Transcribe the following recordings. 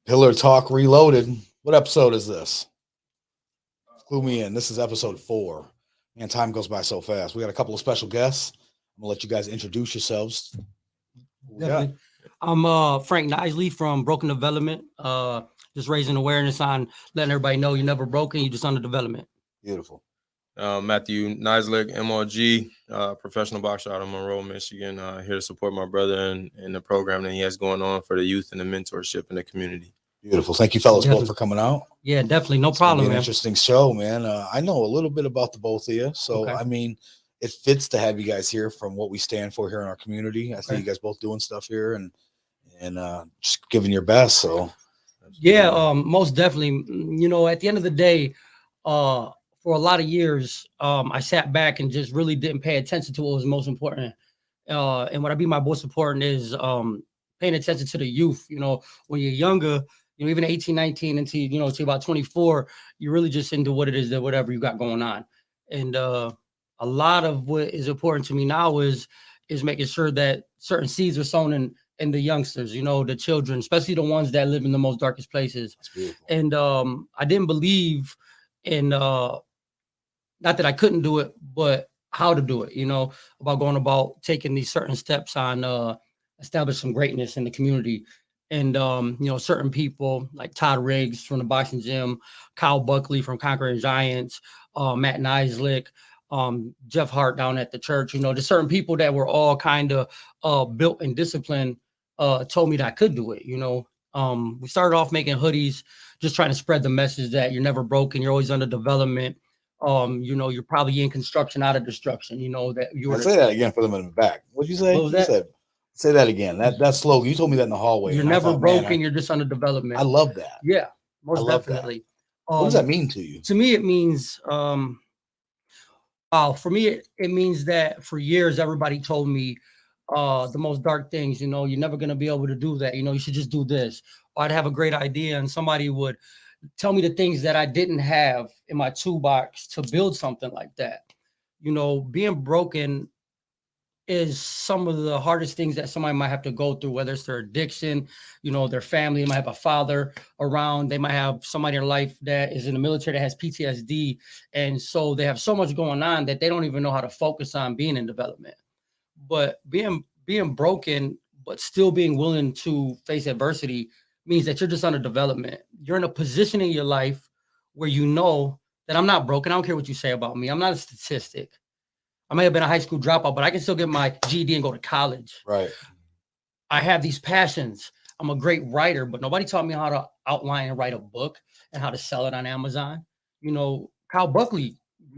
Pillar Talk Reloaded. What episode is this? Clue me in. This is episode 4. Man, time goes by so fast. We got a couple of special guests. I'm gonna let you guys introduce yourselves. Definitely. I'm Frank Kneisly from Broken Development. Just raising awareness on letting everybody know you're never broken, you're just under development. Beautiful. Matthew Kneisly, MRG, professional boxer out of Monroe, Michigan. Here to support my brother in the program that he has going on for the youth and the mentorship in the community. Beautiful. Thank you, fellas, both for coming out. Yeah, definitely. No problem, man. Interesting show, man. I know a little bit about the both of you. So, Okay. I mean, it fits to have you guys here from what we stand for here in our community. I see you guys both doing stuff here and just giving your best. So, yeah, most definitely. You know, at the end of the day, for a lot of years, I sat back and just really didn't pay attention to what was most important. And what I mean by most important is paying attention to the youth. You know, when you're younger, you know, even 18, 19 until about 24, you're really just into what it is that whatever you got going on. And a lot of what is important to me now is making sure that certain seeds are sown in the youngsters, you know, the children, especially the ones that live in the most darkest places. And I didn't believe in not that I couldn't do it, but how to do it, you know, about going about taking these certain steps on establish some greatness in the community. And you know, certain people like Todd Riggs from the boxing gym, Kyle Buckley from Conquering Giants, Matt Kneisly, Jeff Hart down at the church, you know, there's certain people that were all kind of built and disciplined, told me that I could do it, you know. We started off making hoodies, just trying to spread the message that you're never broken, you're always under development. You know, you're probably in construction out of destruction, you know, that you were. Say that again for them in the back. What'd you say? What was that? You said, say that again. That slogan. You told me that in the hallway. You're never broken, you're just under development. I love that. Yeah, most definitely. What does that mean to you? To me, it means for me, it means that for years everybody told me the most dark things, you know, you're never gonna be able to do that, you know, you should just do this. Or I'd have a great idea and somebody would tell me the things that I didn't have in my toolbox to build something like that. You know, being broken is some of the hardest things that somebody might have to go through, whether it's their addiction, you know, their family. They might have a father around, they might have somebody in their life that is in the military that has PTSD. And so they have so much going on that they don't even know how to focus on being in development. But being broken, but still being willing to face adversity means that you're just under development. You're in a position in your life where you know that I'm not broken. I don't care what you say about me. I'm not a statistic. I may have been a high school dropout, but I can still get my GED and go to college. Right. I have these passions. I'm a great writer, but nobody taught me how to outline and write a book and how to sell it on Amazon. You know, Kyle Buckley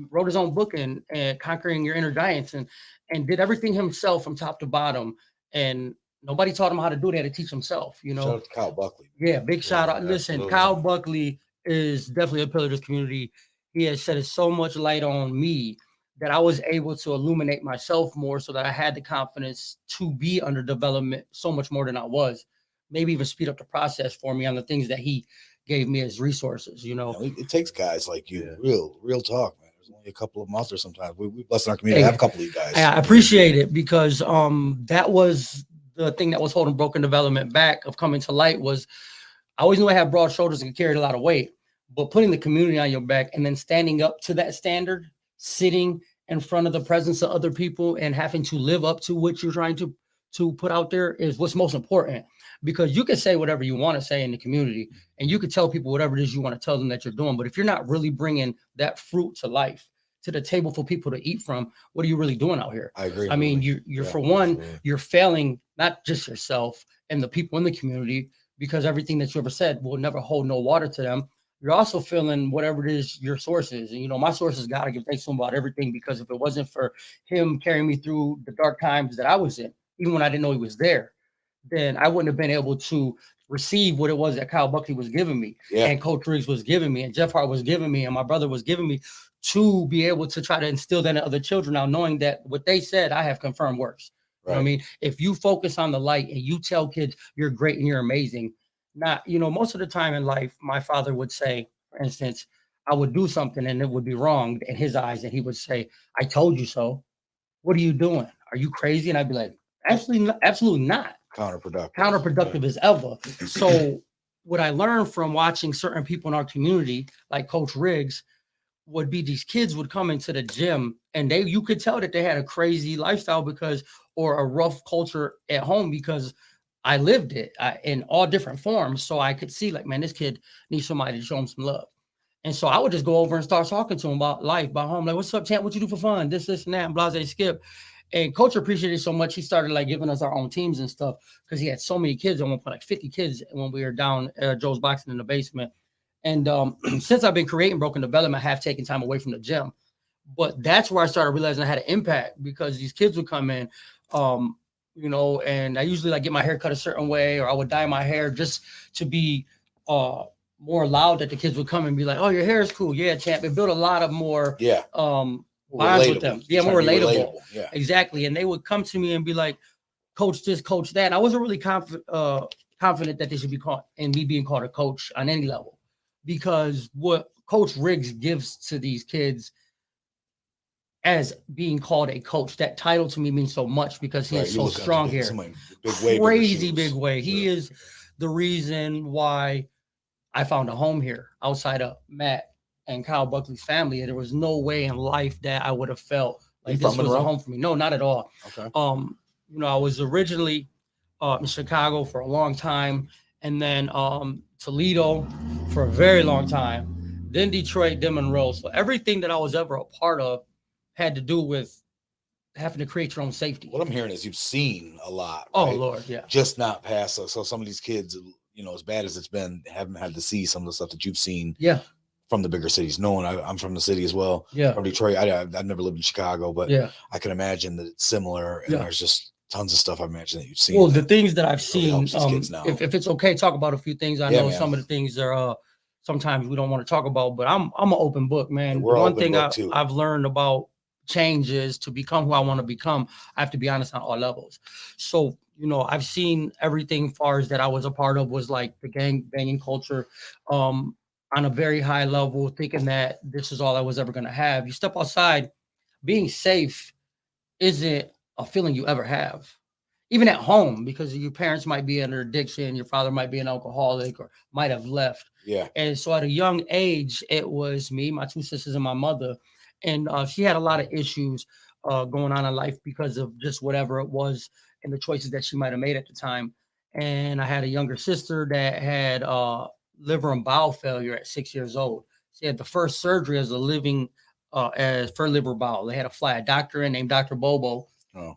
wrote his own book and Conquering Your Inner Giants and did everything himself from top to bottom. And nobody taught him how to do that, to teach himself, you know. Shout out to Kyle Buckley. Yeah, big shout out. Listen, absolutely. Kyle Buckley is definitely a pillar of this community. He has shed so much light on me that I was able to illuminate myself more so that I had the confidence to be under development so much more than I was. Maybe even speed up the process for me on the things that he gave me as resources, you know. Yeah, it takes guys like you, real talk, man. There's only a couple of them out there sometimes. We bless our community to have a couple of you guys. I appreciate it because that was the thing that was holding broken development back of coming to light. Was I always knew I had broad shoulders and carried a lot of weight, but putting the community on your back and then standing up to that standard, sitting in front of the presence of other people and having to live up to what you're trying to put out there is what's most important. Because you can say whatever you want to say in the community and you can tell people whatever it is you want to tell them that you're doing. But if you're not really bringing that fruit to life, to the table for people to eat from, what are you really doing out here? I agree. I mean, you're for one, you're failing not just yourself and the people in the community, because everything that you ever said will never hold no water to them. You're also feeling whatever it is your source is. And, you know, my source has got to give thanks to him about everything, because if it wasn't for him carrying me through the dark times that I was in, even when I didn't know he was there, then I wouldn't have been able to receive what it was that Kyle Buckley was giving me and Coach Riggs was giving me and Jeff Hart was giving me and my brother was giving me, to be able to try to instill that in other children now, knowing that what they said, I have confirmed works. Right. You know what I mean? If you focus on the light and you tell kids you're great and you're amazing, not, you know, most of the time in life, my father would say, for instance, I would do something and it would be wrong in his eyes. And he would say, I told you so. What are you doing? Are you crazy? And I'd be like, absolutely not. counterproductive as ever. So what I learned from watching certain people in our community, like Coach Riggs, would be these kids would come into the gym and you could tell that they had a crazy lifestyle or a rough culture at home because I lived it in all different forms. So I could see like, man, this kid needs somebody to show him some love. And so I would just go over and start talking to him about life, about home. Like, what's up, champ? What you do for fun? This, and that, and blase skip. And coach appreciated it so much, he started like giving us our own teams and stuff because he had so many kids. At one point, like 50 kids when we were down Joe's Boxing in the basement. And since I've been creating Broken Development, I have taken time away from the gym. But that's where I started realizing I had an impact because these kids would come in, and I usually like get my hair cut a certain way or I would dye my hair just to be more loud that the kids would come and be like, oh, your hair is cool. Yeah, champ. It built a lot of more bonds with them. Yeah, more relatable. Yeah, exactly. And they would come to me and be like, coach this, coach that. And I wasn't really confident that they should be called and me being called a coach on any level because what Coach Riggs gives to these kids as being called a coach, that title to me means so much because he is so strong here. Crazy big way. He is the reason why I found a home here outside of Matt and Kyle Buckley's family. And there was no way in life that I would have felt like this was a home for me. No, not at all. Okay. I was originally in Chicago for a long time, and then Toledo for a very long time, then Detroit, then Monroe. So everything that I was ever a part of had to do with having to create your own safety. What I'm hearing is you've seen a lot. Oh, right? Lord, yeah. Just not past us. So some of these kids, as bad as it's been, haven't had to see some of the stuff that you've seen. Yeah. From the bigger cities. Knowing I'm from the city as well. Yeah. From Detroit. I've never lived in Chicago, but yeah, I can imagine that it's similar. And there's just tons of stuff I imagine that you've seen. Well, the things that I've seen, if it's okay, talk about a few things. I know some of the things are sometimes we don't want to talk about, but I'm an open book, man. The one thing I've learned about changes to become who I want to become, I have to be honest on all levels. So, I've seen everything far as that I was a part of was like the gang banging culture on a very high level, thinking that this is all I was ever going to have. You step outside, being safe isn't a feeling you ever have, even at home, because your parents might be under addiction, your father might be an alcoholic or might have left. Yeah. And so at a young age, it was me, my two sisters, and my mother. And she had a lot of issues going on in life because of just whatever it was and the choices that she might have made at the time. And I had a younger sister that had liver and bowel failure at 6 years old. She had the first surgery as a living as for liver bowel. They had to fly a doctor in named Dr. Bobo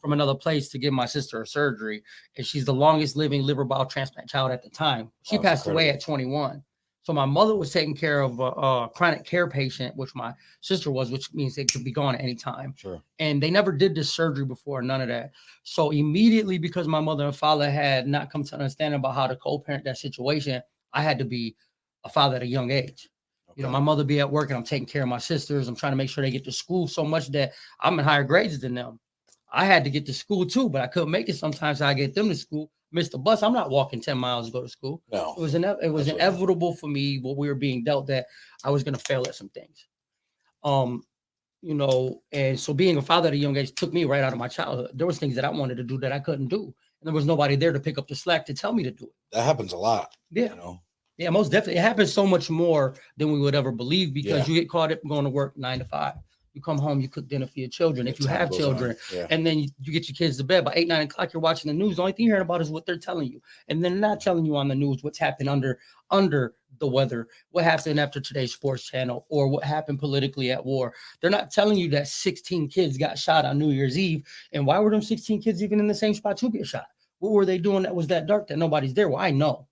from another place to give my sister a surgery. And she's the longest living liver bowel transplant child at the time. She passed away at 21. So my mother was taking care of a chronic care patient, which my sister was, which means they could be gone at any time. Sure. And they never did this surgery before, none of that. So immediately, because my mother and father had not come to understand about how to co-parent that situation, I had to be a father at a young age. Okay. My mother be at work and I'm taking care of my sisters. I'm trying to make sure they get to school so much that I'm in higher grades than them. I had to get to school too, but I couldn't make it sometimes. I get them to school. Miss the bus. I'm not walking 10 miles to go to school. No, it was inevitable for me what we were being dealt that I was going to fail at some things. And so being a father at a young age took me right out of my childhood. There was things that I wanted to do that I couldn't do. And there was nobody there to pick up the slack to tell me to do it. That happens a lot. Yeah. Yeah, most definitely. It happens so much more than we would ever believe because you get caught up going to work 9 to 5. You come home, you cook dinner for your children. If you have children, and then you get your kids to bed by 8, 9 o'clock, you're watching the news. The only thing you're hearing about is what they're telling you. And they're not telling you on the news what's happened under the weather, what happened after today's sports channel, or what happened politically at war. They're not telling you that 16 kids got shot on New Year's Eve. And why were them 16 kids even in the same spot to get shot? What were they doing that was that dark that nobody's there? Well, I know.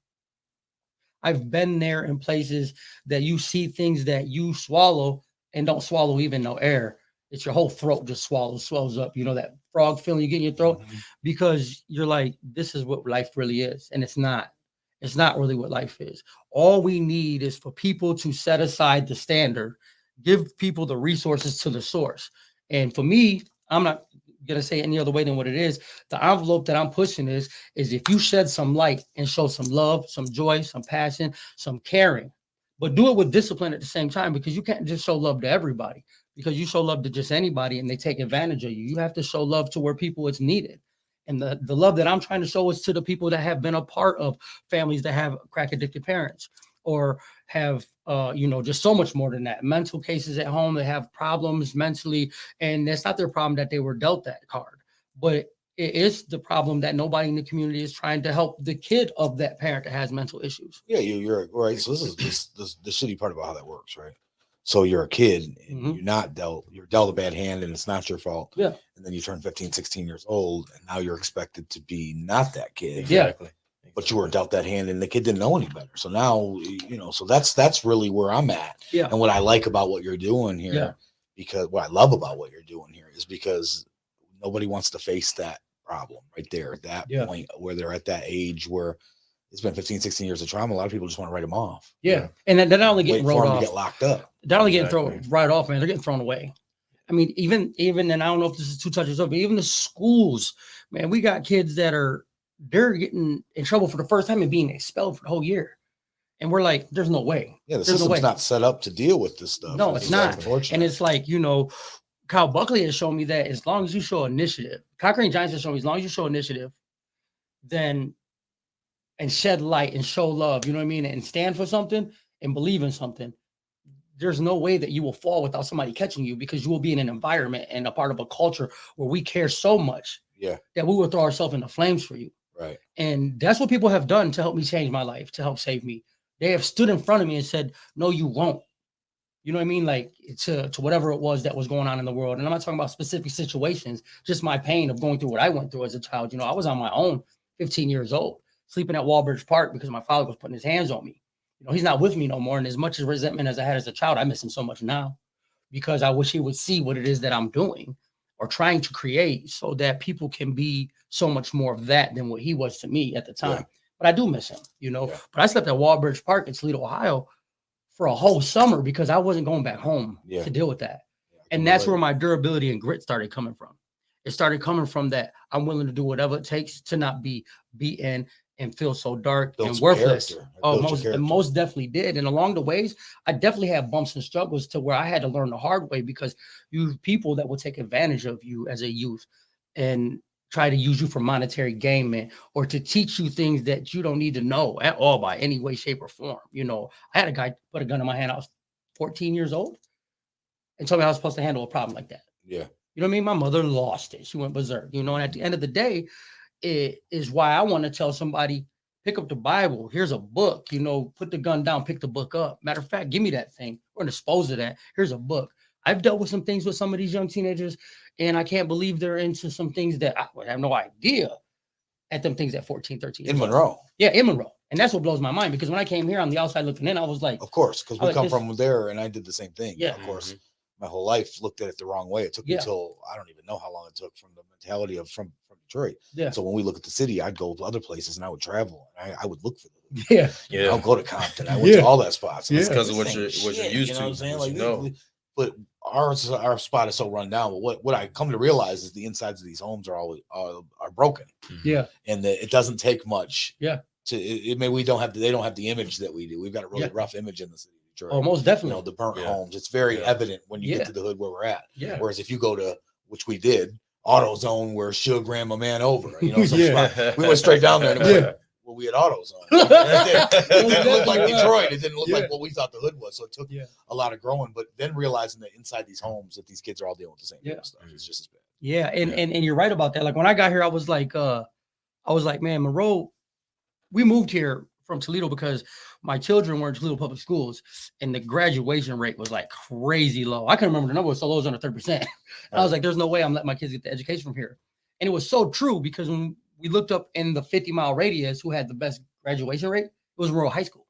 I've been there in places that you see things that you swallow and don't swallow even no air. It's your whole throat just swells up. That frog feeling you get in your throat because you're like, this is what life really is. And it's not really what life is. All we need is for people to set aside the standard, give people the resources to the source. And for me, I'm not going to say any other way than what it is. The envelope that I'm pushing is if you shed some light and show some love, some joy, some passion, some caring, but do it with discipline at the same time, because you can't just show love to everybody, because you show love to just anybody and they take advantage of you. You have to show love to where people it's needed. And the love that I'm trying to show is to the people that have been a part of families that have crack addicted parents or have, just so much more than that. Mental cases at home that have problems mentally. And that's not their problem that they were dealt that card, but it is the problem that nobody in the community is trying to help the kid of that parent that has mental issues. Yeah, you're right. So this is the shitty part about how that works, right? So you're a kid and you're dealt a bad hand and it's not your fault. Yeah. And then you turn 15, 16 years old and now you're expected to be not that kid. Exactly. But you were dealt that hand and the kid didn't know any better. So now, so that's really where I'm at. Yeah. And what I like about what you're doing here, because what I love about what you're doing here is because nobody wants to face that problem right there at that point where they're at that age where it's been 15, 16 years of trauma. A lot of people just want to write them off. Yeah. And they're not only getting wrote off, to get locked up. They're not only getting thrown right off, man. They're getting thrown away. I mean, even, and I don't know if this is too touchy, but even the schools, man, we got kids that they're getting in trouble for the first time and being expelled for the whole year. And we're like, there's no way. Yeah, the system's not set up to deal with this stuff. No, it's not. And it's like, Kyle Buckley has shown me that as long as you show initiative, Cochrane Giants has shown me as long as you show initiative, then and shed light and show love, you know what I mean? And stand for something and believe in something. There's no way that you will fall without somebody catching you because you will be in an environment and a part of a culture where we care so much that we will throw ourselves in the flames for you. Right. And that's what people have done to help me change my life, to help save me. They have stood in front of me and said, no, you won't. You know what I mean? Like to whatever it was that was going on in the world. And I'm not talking about specific situations, just my pain of going through what I went through as a child. I was on my own, 15 years old, sleeping at Walbridge Park because my father was putting his hands on me. He's not with me no more. And as much as resentment as I had as a child, I miss him so much now because I wish he would see what it is that I'm doing or trying to create so that people can be so much more of that than what he was to me at the time. But I do miss him, But I slept at Walbridge Park in Toledo, Ohio for a whole summer because I wasn't going back home to deal with that. And that's where my durability and grit started coming from. It started coming from that I'm willing to do whatever it takes to not be beaten and feel so dark and worthless. Most definitely did. And along the ways, I definitely had bumps and struggles to where I had to learn the hard way because you people that will take advantage of you as a youth and try to use you for monetary gain, man, or to teach you things that you don't need to know at all by any way, shape, or form. I had a guy put a gun in my hand. I was 14 years old and told me I was supposed to handle a problem like that. Yeah. You know what I mean? My mother lost it. She went berserk, and at the end of the day, it is why I want to tell somebody, pick up the Bible. Here's a book, put the gun down, pick the book up. Matter of fact, give me that thing. We're going to dispose of that. Here's a book. I've dealt with some things with some of these young teenagers, and I can't believe they're into some things that I would have no idea at them things at 14, 13 years in Monroe. Yeah, in Monroe. And that's what blows my mind because when I came here on the outside looking in, I was like, of course, because we come from there and I did the same thing. Yeah, of course. My whole life looked at it the wrong way. It took me till I don't even know how long it took from the mentality of from Detroit. Yeah. So when we look at the city, I'd go to other places and I would travel. And I would look for them. Yeah. I'll go to Compton. I went to all that spots. It's because of what you're used to. What I'm saying? But our spot is so run down. But what I come to realize is the insides of these homes are broken. Yeah. And it doesn't take much. Yeah. They don't have the image that we do. We've got a really rough image in the city. Oh, most definitely. The burnt homes. It's very evident when you get to the hood where we're at. Yeah. Whereas if you go to, which we did, AutoZone where Suge ran my man over. We went straight down there and it was we had AutoZone. It didn't look like Detroit. It didn't look like what we thought the hood was. So it took a lot of growing, but then realizing that inside these homes that these kids are all dealing with the same kind of stuff. It's just as bad. Yeah, and you're right about that. Like when I got here, I was like, man, Monroe, we moved here from Toledo because my children were in Toledo public schools and the graduation rate was like crazy low. I can remember the number was so low, it was under 30%. And I was like, there's no way I'm letting my kids get the education from here. And it was so true because when we looked up in the 50-mile radius who had the best graduation rate, it was Monroe High School.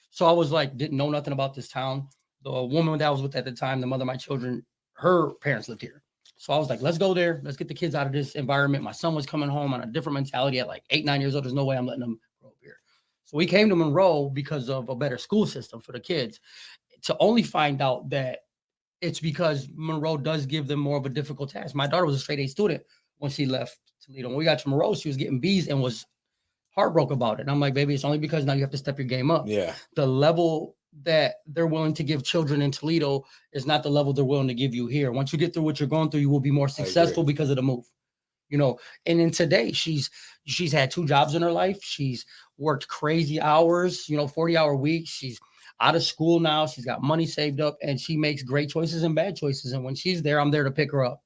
So I was like, didn't know nothing about this town. The woman that I was with at the time, the mother of my children, her parents lived here. So I was like, let's go there. Let's get the kids out of this environment. My son was coming home on a different mentality at like 8, 9 years old. There's no way I'm letting them grow up here. So we came to Monroe because of a better school system for the kids, to only find out that it's because Monroe does give them more of a difficult task. My daughter was a straight A student when she left Toledo. When we got to Monroe, she was getting B's and was heartbroken about it. And I'm like, baby, it's only because now you have to step your game up. Yeah. The level that they're willing to give children in Toledo is not the level they're willing to give you here. Once you get through what you're going through, you will be more successful because of the move. you know. And then today she's had 2 jobs in her life. She's worked crazy hours, you know, 40-hour weeks. She's out of school now. She's got money saved up, and she makes great choices and bad choices. And when she's there, I'm there to pick her up.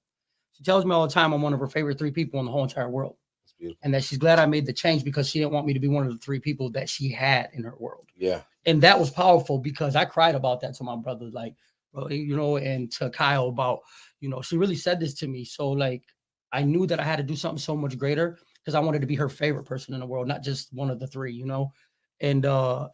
She tells me all the time I'm one of her favorite 3 people in the whole entire world. That's beautiful. And that she's glad I made the change because she didn't want me to be one of the 3 people that she had in her world. Yeah. And that was powerful because I cried about that to my brother, like, you know, and to Kyle about, you know, she really said this to me. So like, I knew that I had to do something so much greater because I wanted to be her favorite person in the world, not just one of the 3, you know. And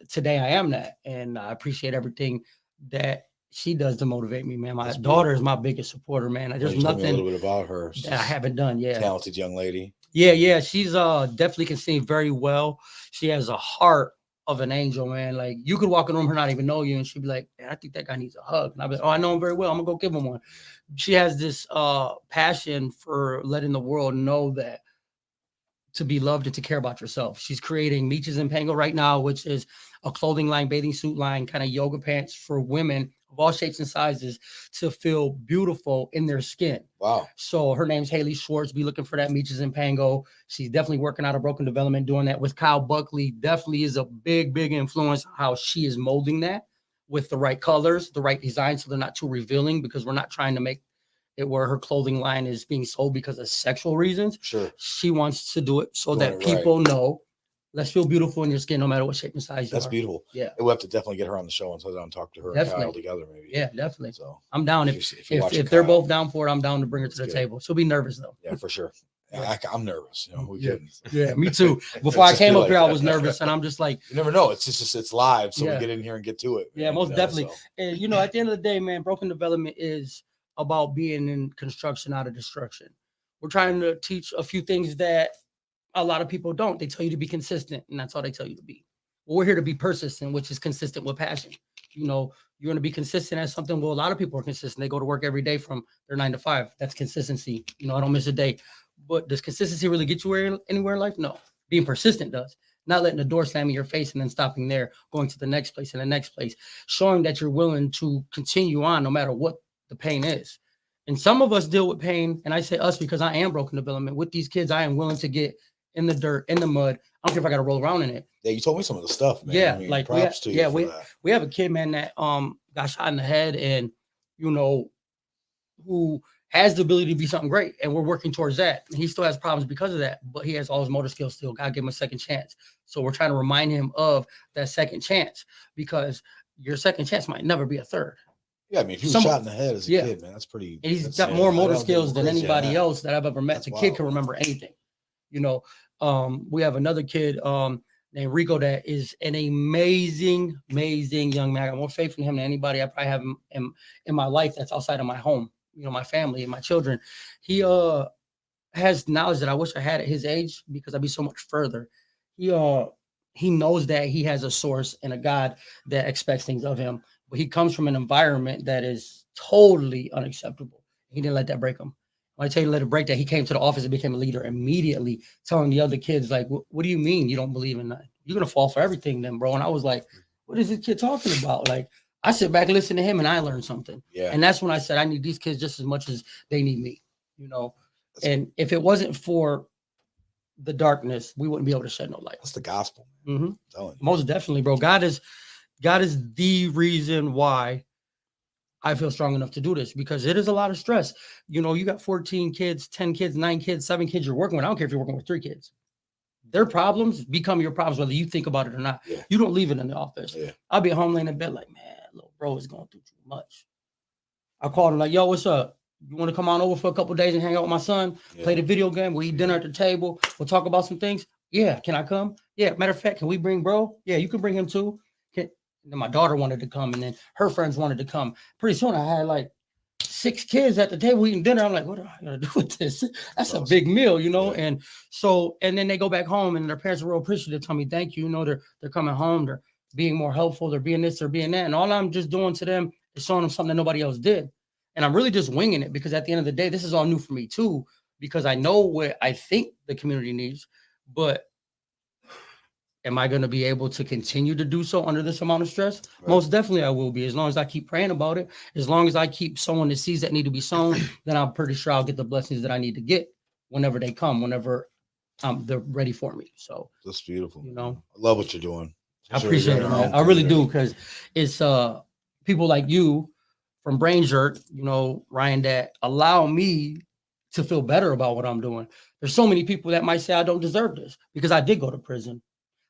today I am that. And I appreciate everything that she does to motivate me, man. My daughter is my biggest supporter, man. There's nothing a little bit about her. that I haven't done. Yeah. Talented young lady. Yeah. She's definitely can sing very well. She has a heart of an angel, man. Like you could walk in the room, her not even know you, and she'd be like, I think that guy needs a hug. And I'd be like, oh, I know him very well. I'm gonna go give him one. She has this passion for letting the world know that to be loved and to care about yourself. She's creating Meeches and Pango right now, which is a clothing line, bathing suit line, kind of yoga pants for women of all shapes and sizes to feel beautiful in their skin. Wow. So her name's Haley Schwartz. Be looking for that Meeches and Pango. She's definitely working out of Broken Development, doing that with Kyle Buckley. Definitely is a big influence how she is molding that with the right colors, the right design, so they're not too revealing because we're not trying to make it where her clothing line is being sold because of sexual reasons. Sure. She wants to do it so that people know, let's feel beautiful in your skin no matter what shape and size you are. That's beautiful. Yeah. We'll have to definitely get her on the show and sit down and talk to her and Kyle together maybe. Yeah, definitely. So I'm down. If they're both down for it, I'm down to bring her to the table. She'll be nervous though. Yeah, for sure. Yeah, I'm nervous. You know, who couldn't? Yeah, me too. Before I came up here, I was nervous, and I'm just like, you never know. It's live, so we get in here and get to it. Yeah, most definitely. So. And you know, at the end of the day, man, Broken Development is about being in construction out of destruction. We're trying to teach a few things that a lot of people don't. They tell you to be consistent, and that's all they tell you to be. Well, we're here to be persistent, which is consistent with passion. You know, you're going to be consistent at something. Well, a lot of people are consistent. They go to work every day from their 9 to 5. That's consistency. You know, I don't miss a day. But does consistency really get you anywhere in life? No. Being persistent does. Not letting the door slam in your face and then stopping there, going to the next place and the next place, showing that you're willing to continue on no matter what the pain is. And some of us deal with pain, and I say us because I am Broken Development. With these kids, I am willing to get in the dirt, in the mud. I don't care if I got to roll around in it. Yeah, you told me some of the stuff, man. Yeah, I mean, like props to you. We have a kid, man, that got shot in the head, and you know, who has the ability to be something great, and we're working towards that. And he still has problems because of that, but he has all his motor skills still. God gave him a second chance. So we're trying to remind him of that second chance, because your second chance might never be a third. Yeah, I mean, if you were shot in the head as a kid, man, that's pretty. And he's got more motor skills than anybody else that I've ever met. The kid can remember anything. You know, we have another kid named Rico that is an amazing young man. I got more faith in him than anybody I probably have in my life that's outside of my home. You know, my family and my children. He has knowledge that I wish I had at his age because I'd be so much further. He knows that he has a source and a God that expects things of him, but he comes from an environment that is totally unacceptable. He didn't let that break him. When I tell you to let it break that, he came to the office and became a leader immediately, telling the other kids, like, what do you mean you don't believe in that? You're going to fall for everything then, bro. And I was like, what is this kid talking about? Like, I sit back and listen to him and I learn something. Yeah. And that's when I said, I need these kids just as much as they need me, you know? And if it wasn't for the darkness, we wouldn't be able to shed no light. That's the gospel. Mm-hmm. I'm telling you. Most definitely, bro. God is the reason why I feel strong enough to do this, because it is a lot of stress. You know, you got 14 kids, 10 kids, 9 kids, 7 kids you're working with. I don't care if you're working with 3 kids. Their problems become your problems, whether you think about it or not. Yeah. You don't leave it in the office. Yeah. I'll be home laying in bed like, man, little bro is going through too much. I called him like, yo, what's up? You want to come on over for a couple of days and hang out with my son? Yeah. Play the video game. We'll eat dinner at the table. We'll talk about some things. Yeah. Can I come? Yeah. Matter of fact, can we bring bro? Yeah, you can bring him too. And then my daughter wanted to come, and then her friends wanted to come. Pretty soon I had like 6 kids at the table eating dinner. I'm like, what am I gonna do with this? That's a big meal, you know? Yeah. And then they go back home and their parents are real appreciative, tell me thank you. You know, they're coming home, they're being more helpful, they're being this, they're being that. And all I'm just doing to them is showing them something that nobody else did. And I'm really just winging it, because at the end of the day, this is all new for me too, because I know what I think the community needs, but am I going to be able to continue to do so under this amount of stress? Right. Most definitely I will be, as long as I keep praying about it. As long as I keep sowing the seeds that need to be sown, then I'm pretty sure I'll get the blessings that I need to get whenever they come, whenever they're ready for me. So that's beautiful. You know, I love what you're doing. I appreciate it, man. I really do, because it's people like you from Brain Jerk, you know, Ryan, that allow me to feel better about what I'm doing. There's so many people that might say I don't deserve this because I did go to prison.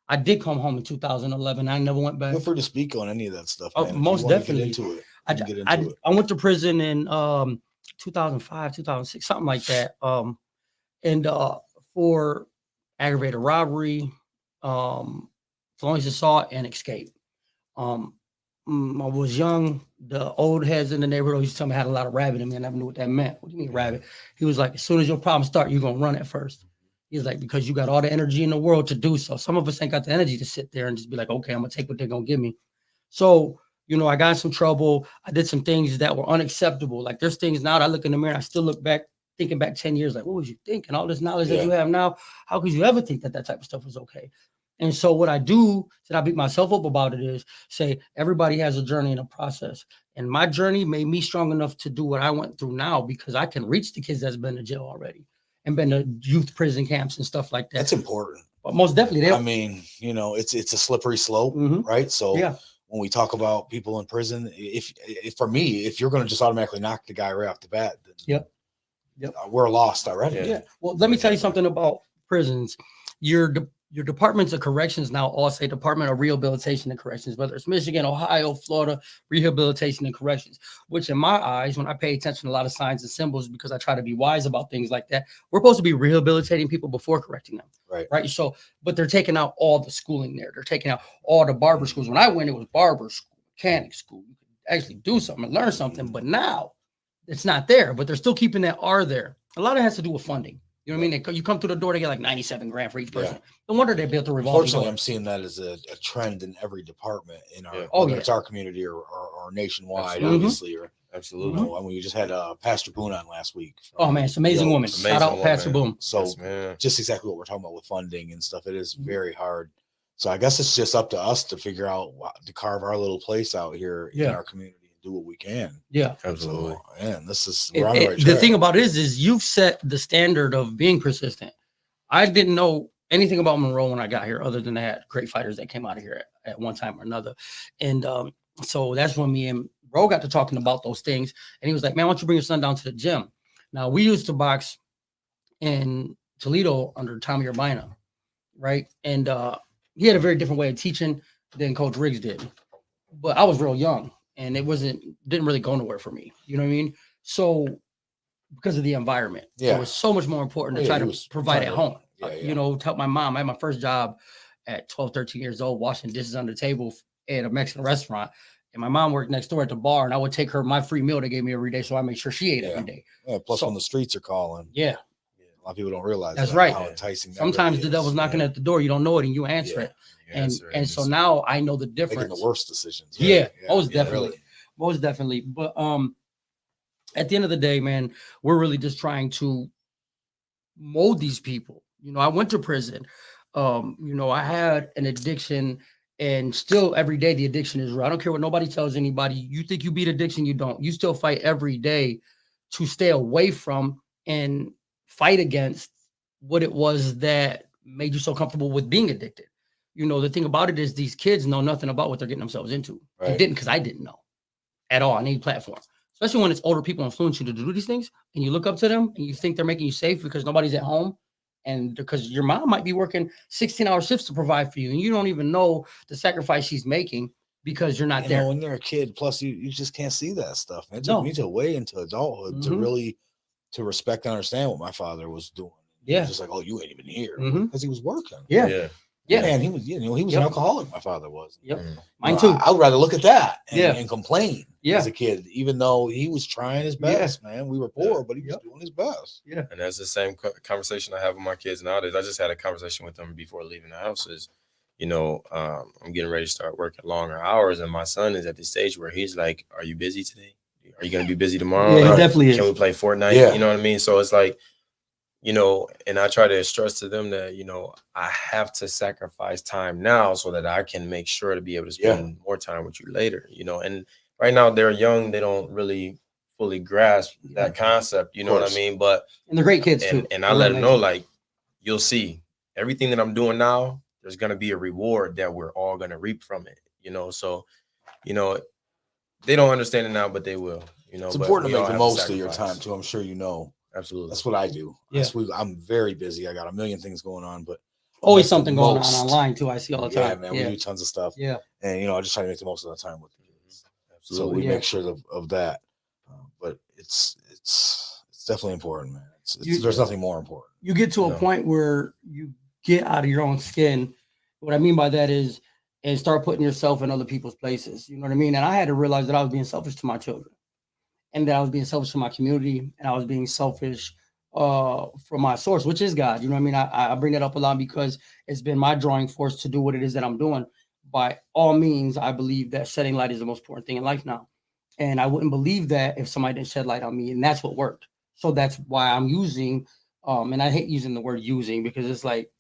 I did come home in 2011. I never went back. Feel free to speak on any of that stuff. Oh, Man. most definitely. Get into it. I went to prison in 2005, 2006, something like that. And for aggravated robbery, felonious assault, and escape. I was young. The old heads in the neighborhood used to tell me I had a lot of rabbit in me. I never knew what that meant. What do you mean rabbit? He was like, as soon as your problems start, you're gonna run at first. He's like, because you got all the energy in the world to do so. Some of us ain't got the energy to sit there and just be like, okay, I'm gonna take what they're gonna give me. So, you know, I got in some trouble. I did some things that were unacceptable. Like there's things now that I look in the mirror and I still look back, thinking back 10 years, like, what was you thinking? All this knowledge that you have now, how could you ever think that that type of stuff was okay? And so what I do, that I beat myself up about it, is say everybody has a journey and a process. And my journey made me strong enough to do what I went through now, because I can reach the kids that's been to jail already and been to youth prison camps and stuff like that. That's important. But most definitely. I mean, you know, it's a slippery slope, right? So when we talk about people in prison, if for me, if you're going to just automatically knock the guy right off the bat, then we're lost already. Yeah. Well, let me tell you something about prisons. Your departments of corrections now all say Department of Rehabilitation and Corrections, whether it's Michigan, Ohio, Florida, Rehabilitation and Corrections, which in my eyes, when I pay attention to a lot of signs and symbols, because I try to be wise about things like that, we're supposed to be rehabilitating people before correcting them. Right. So, but they're taking out all the schooling there. They're taking out all the barber schools. When I went, it was barber school, mechanic school. You could actually do something and learn something, but now it's not there, but they're still keeping that R there. A lot of it has to do with funding. You know what I mean? You come through the door, they get like 97 grand for each person. No wonder they built a revolving. Unfortunately, I'm seeing that as a trend in every department in our, whether it's our community or nationwide, obviously. Or absolutely. You know, I mean, we just had Pastor Boone on last week. Oh man, it's amazing woman. Shout out Pastor Boone. So just exactly what we're talking about with funding and stuff. It is very hard. So I guess it's just up to us to figure out to carve our little place out here in our community. Do what we can. Yeah, absolutely. So, man, this is the thing about it is you've set the standard of being persistent. I didn't know anything about Monroe when I got here, other than that great fighters that came out of here at one time or another. And so that's when me and Bro got to talking about those things. And he was like, man, why don't you bring your son down to the gym? Now, we used to box in Toledo under Tommy Urbina, right? And he had a very different way of teaching than Coach Riggs did. But I was real young. And it didn't really go nowhere for me. You know what I mean? So because of the environment, it was so much more important to try to provide at home. You know, to help my mom. I had my first job at 12, 13 years old, washing dishes on the table at a Mexican restaurant. And my mom worked next door at the bar, and I would take her my free meal they gave me every day. So I make sure she ate every day. Yeah, plus when the streets are calling. Yeah. A lot of people don't realize that's right. How enticing sometimes the devil's knocking at the door, you don't know it, and you answer it. And so now I know the difference. Making the worst decisions. Right? Yeah, most definitely. Really. Most definitely. But at the end of the day, man, we're really just trying to mold these people. You know, I went to prison. You know, I had an addiction, and still every day the addiction is real. I don't care what nobody tells anybody. You think you beat addiction, you don't. You still fight every day to stay away from and fight against what it was that made you so comfortable with being addicted. You know, the thing about it is these kids know nothing about what they're getting themselves into. They didn't, because I didn't know at all on any platform. Especially when it's older people influence you to do these things, and you look up to them and you think they're making you safe because nobody's at home, and because your mom might be working 16-hour shifts to provide for you, and you don't even know the sacrifice she's making because you're not there. When you're a kid, plus you just can't see that stuff. It took me to way into adulthood to really respect and understand what my father was doing. He was just like, oh, you ain't even here, because he was working. Yeah, man, he was, he was an alcoholic. My father was. Mine too. I would rather look at that and complain as a kid, even though he was trying his best, man. We were poor, but he was doing his best. Yeah. And that's the same conversation I have with my kids nowadays. I just had a conversation with them before leaving the house. You know, I'm getting ready to start working longer hours, and my son is at the stage where he's like, are you busy today? Are you going to be busy tomorrow? Yeah, he definitely is. Can we play Fortnite? Yeah. You know what I mean? So it's like, you know, and I try to stress to them that, you know, I have to sacrifice time now so that I can make sure to be able to spend more time with you later, you know. And right now they're young. They don't really fully grasp that concept. You know what I mean? But and they're great kids too. And I let them know, like, you'll see everything that I'm doing now, there's gonna be a reward that we're all gonna reap from it. You know, so they don't understand it now, but they will. You know, it's important to make the most of your time too. I'm sure you know. Absolutely. That's what I do. Yeah. I'm very busy. I got a million things going on, but always something going on online too. I see all the time. Yeah, man. We do tons of stuff. Yeah. And I just try to make the most of the time with the kids. Absolutely. So we make sure of that. But it's definitely important, man. There's nothing more important. You get to a point where you get out of your own skin. What I mean by that is, and start putting yourself in other people's places. You know what I mean? And I had to realize that I was being selfish to my children, and that I was being selfish to my community, and I was being selfish for my source, which is God. You know what I mean? I bring that up a lot because it's been my drawing force to do what it is that I'm doing. By all means, I believe that shedding light is the most important thing in life now. And I wouldn't believe that if somebody didn't shed light on me, and that's what worked. So that's why I'm using, and I hate using the word using because it's like,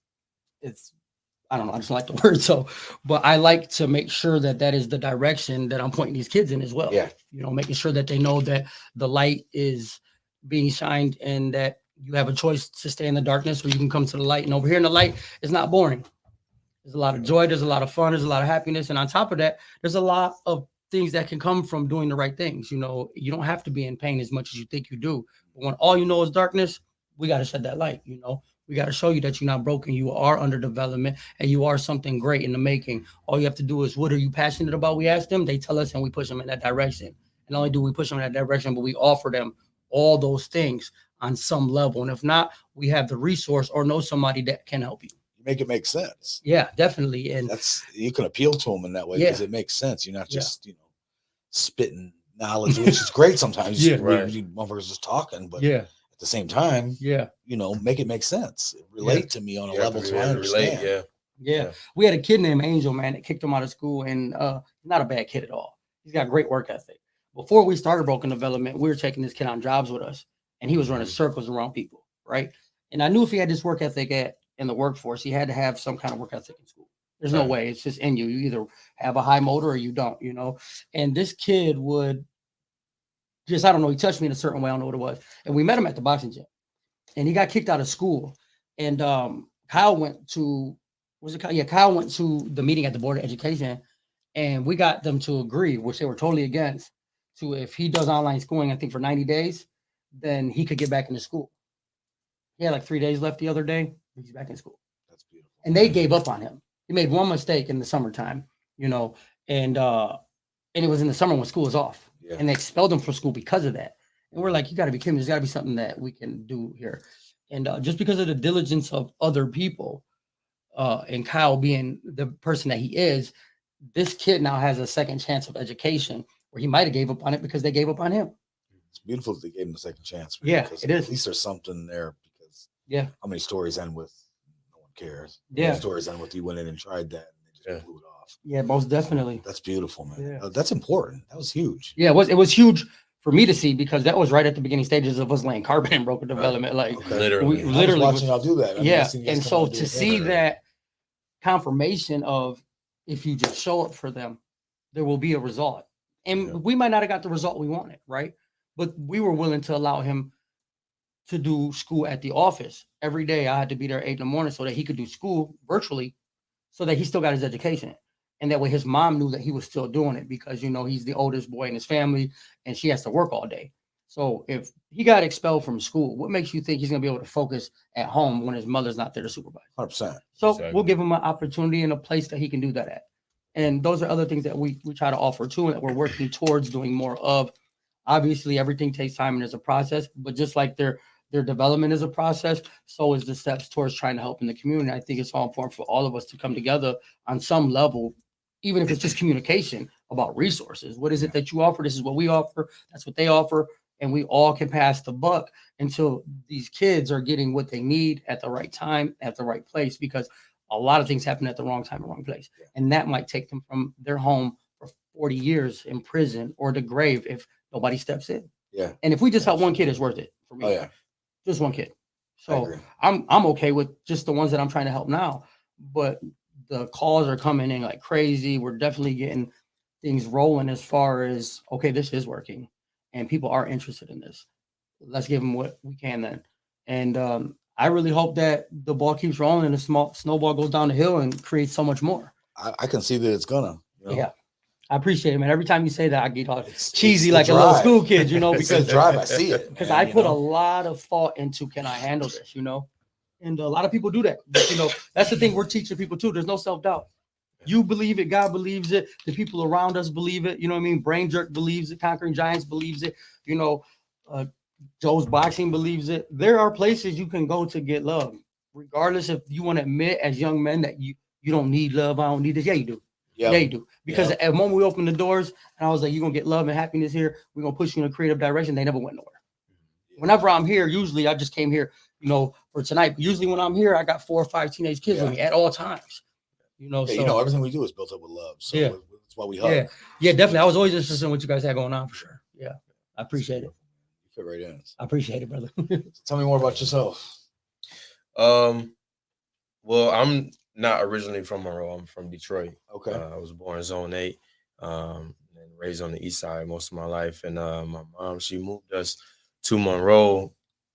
I don't know, I just like the word. So, but I like to make sure that is the direction that I'm pointing these kids in as well. Yeah. Making sure that they know that the light is being shined and that you have a choice to stay in the darkness or you can come to the light. And over here in the light, it's not boring. There's a lot of joy. There's a lot of fun. There's a lot of happiness. And on top of that, there's a lot of things that can come from doing the right things. You don't have to be in pain as much as you think you do. But when all you know is darkness, we got to shed that light. We got to show you that you're not broken. You are under development and you are something great in the making. All you have to do is, what are you passionate about? We ask them, they tell us, and we push them in that direction. And not only do we push them in that direction, but we offer them all those things on some level. And if not, we have the resource or know somebody that can help you. You make it make sense. Yeah, definitely. And you can appeal to them in that way because it makes sense. You're not just, spitting knowledge, which is great sometimes. You motherfuckers just talking, but at the same time, make it make sense. Relate to me on a level so I understand. Yeah. We had a kid named Angel, man, that kicked him out of school, and not a bad kid at all. He's got great work ethic. Before we started Broken Development, we were taking this kid on jobs with us, and he was running circles around people, right? And I knew if he had this work ethic in the workforce, he had to have some kind of work ethic in school. There's no way. It's just in you. You either have a high motor or you don't, And this kid would just, I don't know, he touched me in a certain way. I don't know what it was. And we met him at the boxing gym, and he got kicked out of school. And Kyle went to the meeting at the Board of Education, and we got them to agree, which they were totally against, to if he does online schooling, I think for 90 days, then he could get back into school. He had like 3 days left the other day. He's back in school. That's beautiful. And they gave up on him. He made one mistake in the summertime, and it was in the summer when school was off. Yeah. And they expelled him from school because of that. And we're like, you got to be kidding me. There's got to be something that we can do here. And just because of the diligence of other people, and Kyle being the person that he is, this kid now has a second chance of education where he might have gave up on it because they gave up on him. It's beautiful that they gave him a second chance. Yeah, it is. At least there's something there because how many stories end with no one cares? Yeah. How many stories end with you went in and tried that and they just blew it off. Yeah, most definitely. That's beautiful, man. Yeah. That's important. That was huge. Yeah, it was huge for me to see because that was right at the beginning stages of us laying carbon in Broken Development. Like literally, watching y'all do that. And so to see that confirmation of if you just show up for them, there will be a result. And we might not have got the result we wanted, right? But we were willing to allow him to do school at the office. Every day I had to be there 8 a.m. so that he could do school virtually so that he still got his education. And that way his mom knew that he was still doing it because, he's the oldest boy in his family and she has to work all day. So if he got expelled from school, what makes you think he's going to be able to focus at home when his mother's not there to supervise? 100%. So we'll give him an opportunity and a place that he can do that at. And those are other things that we try to offer too, and that we're working towards doing more of. Obviously, everything takes time and there's a process, but just like their development is a process, so is the steps towards trying to help in the community. I think it's all important for all of us to come together on some level, even if it's just communication about resources. What is it that you offer? This is what we offer. That's what they offer. And we all can pass the buck until these kids are getting what they need at the right time, at the right place, because a lot of things happen at the wrong time and wrong place. Yeah. And that might take them from their home for 40 years in prison or the grave if nobody steps in. Yeah. And if we just help one kid, it's worth it for me. Oh, yeah. Just one kid. So I'm okay with just the ones that I'm trying to help now. But the calls are coming in like crazy. We're definitely getting things rolling as far as, okay, this is working. and people are interested in this. Let's give them what we can then. And I really hope that the ball keeps rolling and the small snowball goes down the hill and creates so much more. I can see that it's gonna. You know? Yeah. I appreciate it, man. Every time you say that, I get all cheesy like a little school kid, you know, because drive, I see it. Because I put a lot of thought into, can I handle this, you know? And a lot of people do that. But, you know, that's the thing we're teaching people too. There's no self-doubt. You believe it, God believes it, the people around us believe it, you know what I mean? Brain Jerk believes it, Conquering Giants believes it, you know, Joe's Boxing believes it. There are places you can go to get love, regardless if you want to admit as young men that you don't need love, I don't need this. Yeah, you do. Yeah, you do. Because at the moment we opened the doors and I was like, you're going to get love and happiness here. We're going to push you in a creative direction. They never went nowhere. Whenever I'm here, usually I just came here, you know, for tonight. Usually when I'm here, I got 4 or 5 teenage kids with me at all times. You know, so, you know, everything we do is built up with love. So that's why we hug. Yeah, definitely. I was always interested in what you guys had going on for sure. Yeah, I appreciate it. You fit right in. I appreciate it, brother. Tell me more about yourself. Well, I'm not originally from Monroe. I'm from Detroit. Okay. I was born in Zone 8 and raised on the east side most of my life. And my mom, she moved us to Monroe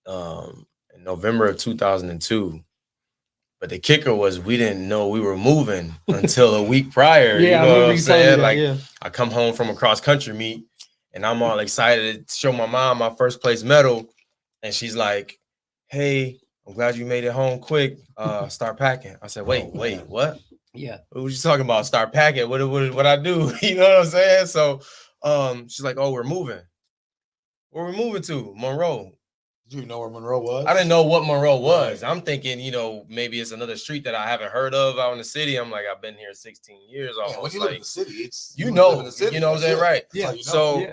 in November of 2002. But the kicker was we didn't know we were moving until a week prior. You know what I'm saying? I come home from a cross-country meet, and I'm all excited to show my mom my first place medal. And she's like, hey, I'm glad you made it home quick. Start packing. I said, wait, what? Yeah. What was you talking about? Start packing. What I do? You know what I'm saying? So she's like, oh, we're moving. Where we moving to? Monroe. Did you know where Monroe was? I didn't know what Monroe was. I'm thinking, you know, maybe it's another street that I haven't heard of out in the city. I'm like, I've been here 16 years almost. Yeah, when you live in the city, it's you know what I'm saying, right? Yeah. So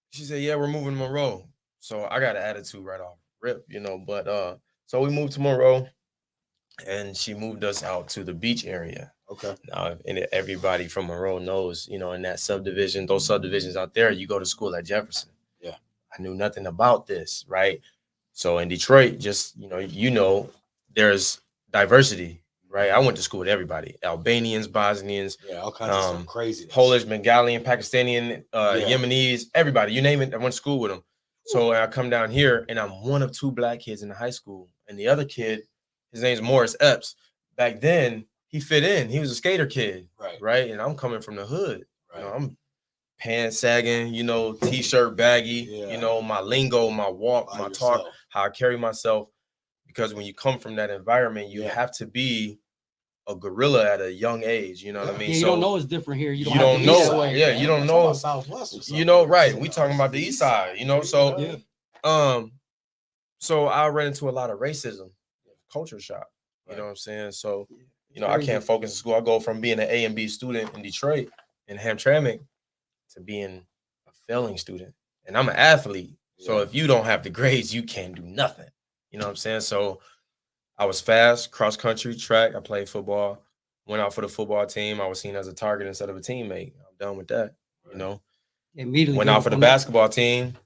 she said, yeah, we're moving to Monroe. So I got an attitude right off rip, you know. But so we moved to Monroe, and she moved us out to the beach area. Okay. Now, and everybody from Monroe knows, you know, in that subdivision, those subdivisions out there, you go to school at Jefferson. Yeah. I knew nothing about this, right? So in Detroit, just, you know, there's diversity, right? I went to school with everybody, Albanians, Bosnians, all kinds of stuff, crazy. Polish, Bengali, Pakistani, Yemenis, everybody, you name it. I went to school with them. So I come down here, and I'm one of 2 black kids in the high school. And the other kid, his name's Morris Epps. Back then, he fit in. He was a skater kid, right? And I'm coming from the hood. You know, I'm pants sagging, you know, t-shirt baggy, you know, my lingo, my walk, my talk, how I carry myself. Because when you come from that environment, you have to be a gorilla at a young age. You know what I mean? Yeah, you don't know it's different here. You don't know. Yeah, you don't know. Southwest, you know, right? We talking about the east side. You know, so so I ran into a lot of racism, culture shock. You know what I'm saying? So you know, I can't focus in school. I go from being an A and B student in Detroit in Hamtramck to being a failing student, and I'm an athlete. So if you don't have the grades, you can't do nothing. You know what I'm saying? So I was fast, cross country, track. I played football, went out for the football team. I was seen as a target instead of a teammate. I'm done with that. You know, immediately went out for the basketball team.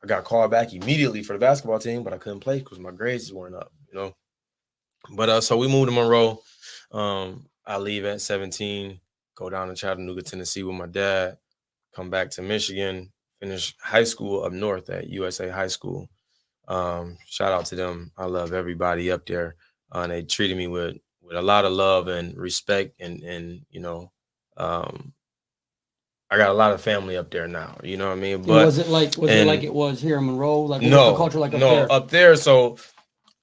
I got called back immediately for the basketball team, but I couldn't play because my grades weren't up. You know, but so we moved to Monroe. I leave at 17, go down to Chattanooga, Tennessee with my dad, come back to Michigan, finish high school up north at USA High School. Shout out to them. I love everybody up there. They treated me with a lot of love and respect, and you know, I got a lot of family up there now. You know what I mean? But was it like it was here in Monroe? Like what no, was the culture like up there? So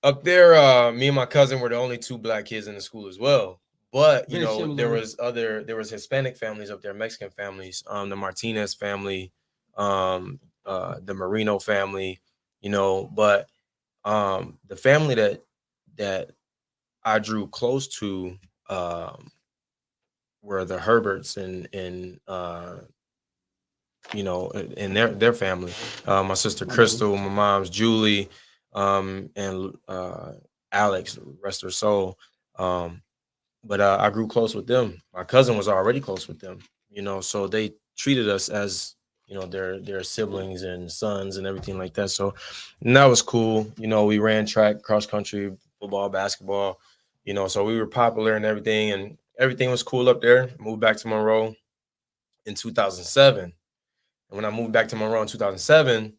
up there, me and my cousin were the only 2 black kids in the school as well. But you know, there was Hispanic families up there, Mexican families, the Martinez family, the Marino family, you know. But the family that I drew close to were the Herberts and you know, and their family. My sister Crystal, my mom's Julie, and Alex, rest her soul. But I grew close with them. My cousin was already close with them, you know, so they treated us as, you know, their siblings and sons and everything like that. So and that was cool. You know, we ran track, cross country, football, basketball, you know, so we were popular and everything was cool up there. Moved back to Monroe in 2007. And when I moved back to Monroe in 2007,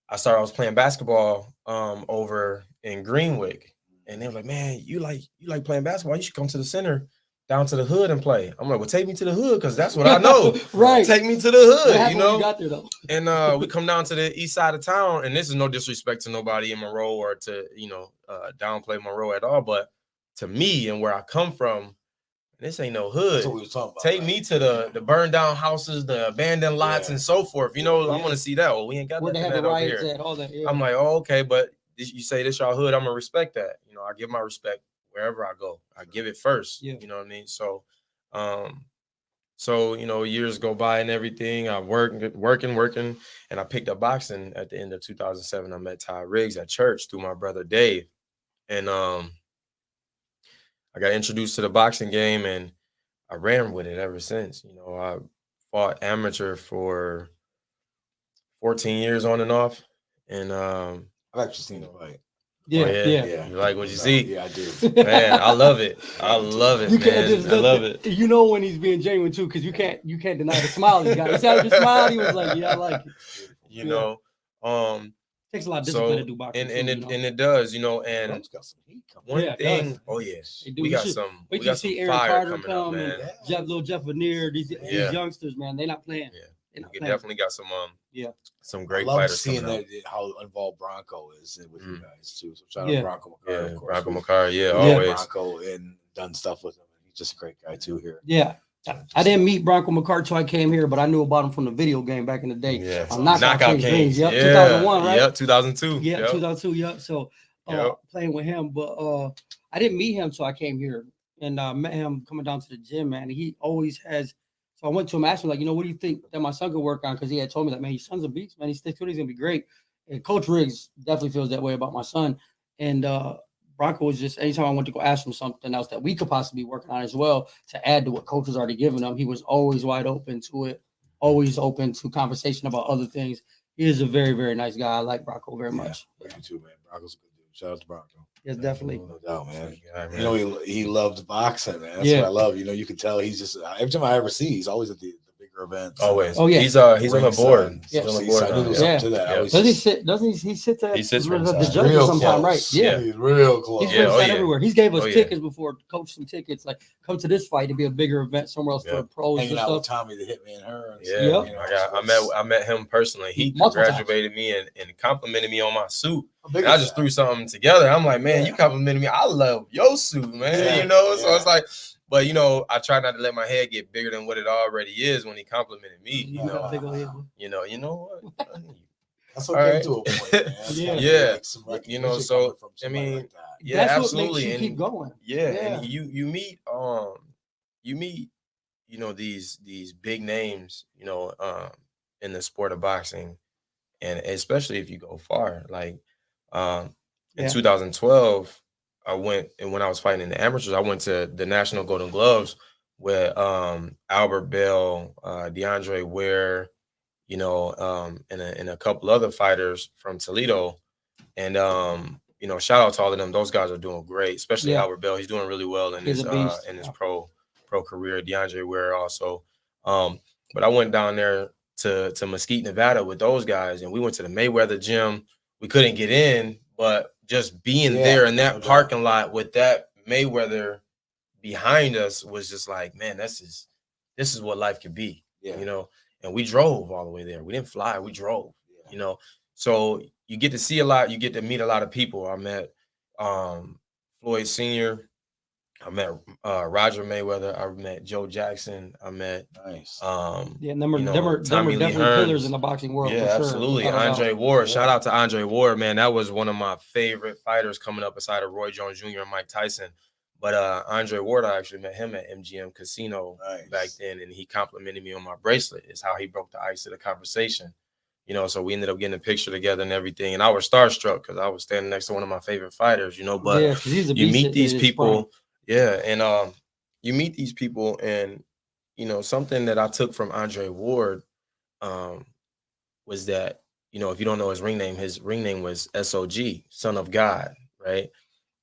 I was playing basketball over in Greenwick. And they were like, man, you like playing basketball? You should come to the center, down to the hood and play. I'm like, well, take me to the hood because that's what I know. Right. Take me to the hood, What happened when you got there, though? And we come down to the east side of town. And this is no disrespect to nobody in Monroe or to, downplay Monroe at all. But to me and where I come from, this ain't no hood. That's what we were talking about. Take me to the burned down houses, the abandoned lots, and so forth. I want to see that. Well, we ain't got Where they that have the over riots here. at, all that. Yeah. I'm like, oh, okay, but you say this y'all hood, I'm gonna respect that. I give my respect wherever I go. I give it first. Yeah. You know what I mean? So, years go by and everything. I working, and I picked up boxing at the end of 2007. I met Ty Riggs at church through my brother Dave, and I got introduced to the boxing game, and I ran with it ever since. I fought amateur for 14 years on and off, and I've actually seen it fight. Yeah. You like what you see? Yeah, I do. Man, I love it. I love it, man. I love it. You know when he's being genuine too, because you can't deny the smile he got. He said the smile. He was like, yeah, I like it. Takes a lot of discipline to do boxing. And it does, and one thing. Oh yes, we got some. Wait till you see Aaron Carter come and little Jeff Veneer. These youngsters, man, they not playing. Yeah, we definitely got some. Some great I love fighters. Seeing how involved Bronco is with you guys too. So shout out Bronco McCarr, of course. Bronco McCarr, always. Bronco and done stuff with him. He's just a great guy too here. Yeah. I didn't meet Bronco McCarr till I came here, but I knew about him from the video game back in the day. Yeah, Knockout Kings. Yep, 2001, right? Yep, 2002. Yeah, 2002. Yep. So playing with him, but I didn't meet him till I came here, and met him coming down to the gym, man. He always has. So I went to him, asked him, like, what do you think that my son could work on? Because he had told me that, man, your son's a beast, man. He sticks to it. He's gonna be great. And Coach Riggs definitely feels that way about my son. And Bronco was just, anytime I went to go ask him something else that we could possibly be working on as well to add to what Coach was already giving him, he was always wide open to it, always open to conversation about other things. He is a very, very nice guy. I like Bronco very much. You too, man. Bronco's a good dude. Shout out to Bronco. Yes, definitely. No doubt, man. He loves boxing, man. That's what I love. You can tell he's just, every time I ever see, he's always at the bigger events. Always. Oh yeah. He's on the board. Yeah. He's on the board. I knew there was something to that. Doesn't he sit? Doesn't he sit there? He sits the judges sometime, right? Yeah. He's real close. He's everywhere. He's gave us tickets before, coached some tickets. Like, come to this fight to be a bigger event somewhere else for pros. Hanging and out stuff. with Tommy the Hitman Hearns. Yeah. I met him personally. He congratulated me and complimented me on my suit. And I just threw something together. I'm like, man, you complimented me. I love your suit, man. So it's like, but I try not to let my head get bigger than what it already is when he complimented me. You know what? That's okay to a point, man. So I mean, that's absolutely. What makes you keep going. And you meet these big names, in the sport of boxing, and especially if you go far, like in 2012. I went, and when I was fighting in the amateurs, I went to the National Golden Gloves with Albert Bell, DeAndre Ware, and a couple other fighters from Toledo. And shout out to all of them. Those guys are doing great, especially Albert Bell. He's doing really well in his pro career. DeAndre Ware also. But I went down there to Mesquite, Nevada with those guys, and we went to the Mayweather gym. We couldn't get in, but just being there in that parking lot with that Mayweather behind us was just like, man, this is what life could be, and we drove all the way there. We didn't fly, we drove, so you get to see a lot, you get to meet a lot of people. I met Floyd Sr., I met Roger Mayweather, I met Joe Jackson, I met them are definitely pillars in the boxing world. Yeah, absolutely. Andre Ward. Shout out to Andre Ward, man. That was one of my favorite fighters coming up beside of Roy Jones Jr. and Mike Tyson. But Andre Ward, I actually met him at MGM Casino back then, and he complimented me on my bracelet. Is how he broke the ice of the conversation. So we ended up getting a picture together and everything. And I was starstruck because I was standing next to one of my favorite fighters, but you meet these people. Yeah, and you meet these people, and something that I took from Andre Ward was that if you don't know his ring name was SOG, Son of God, right?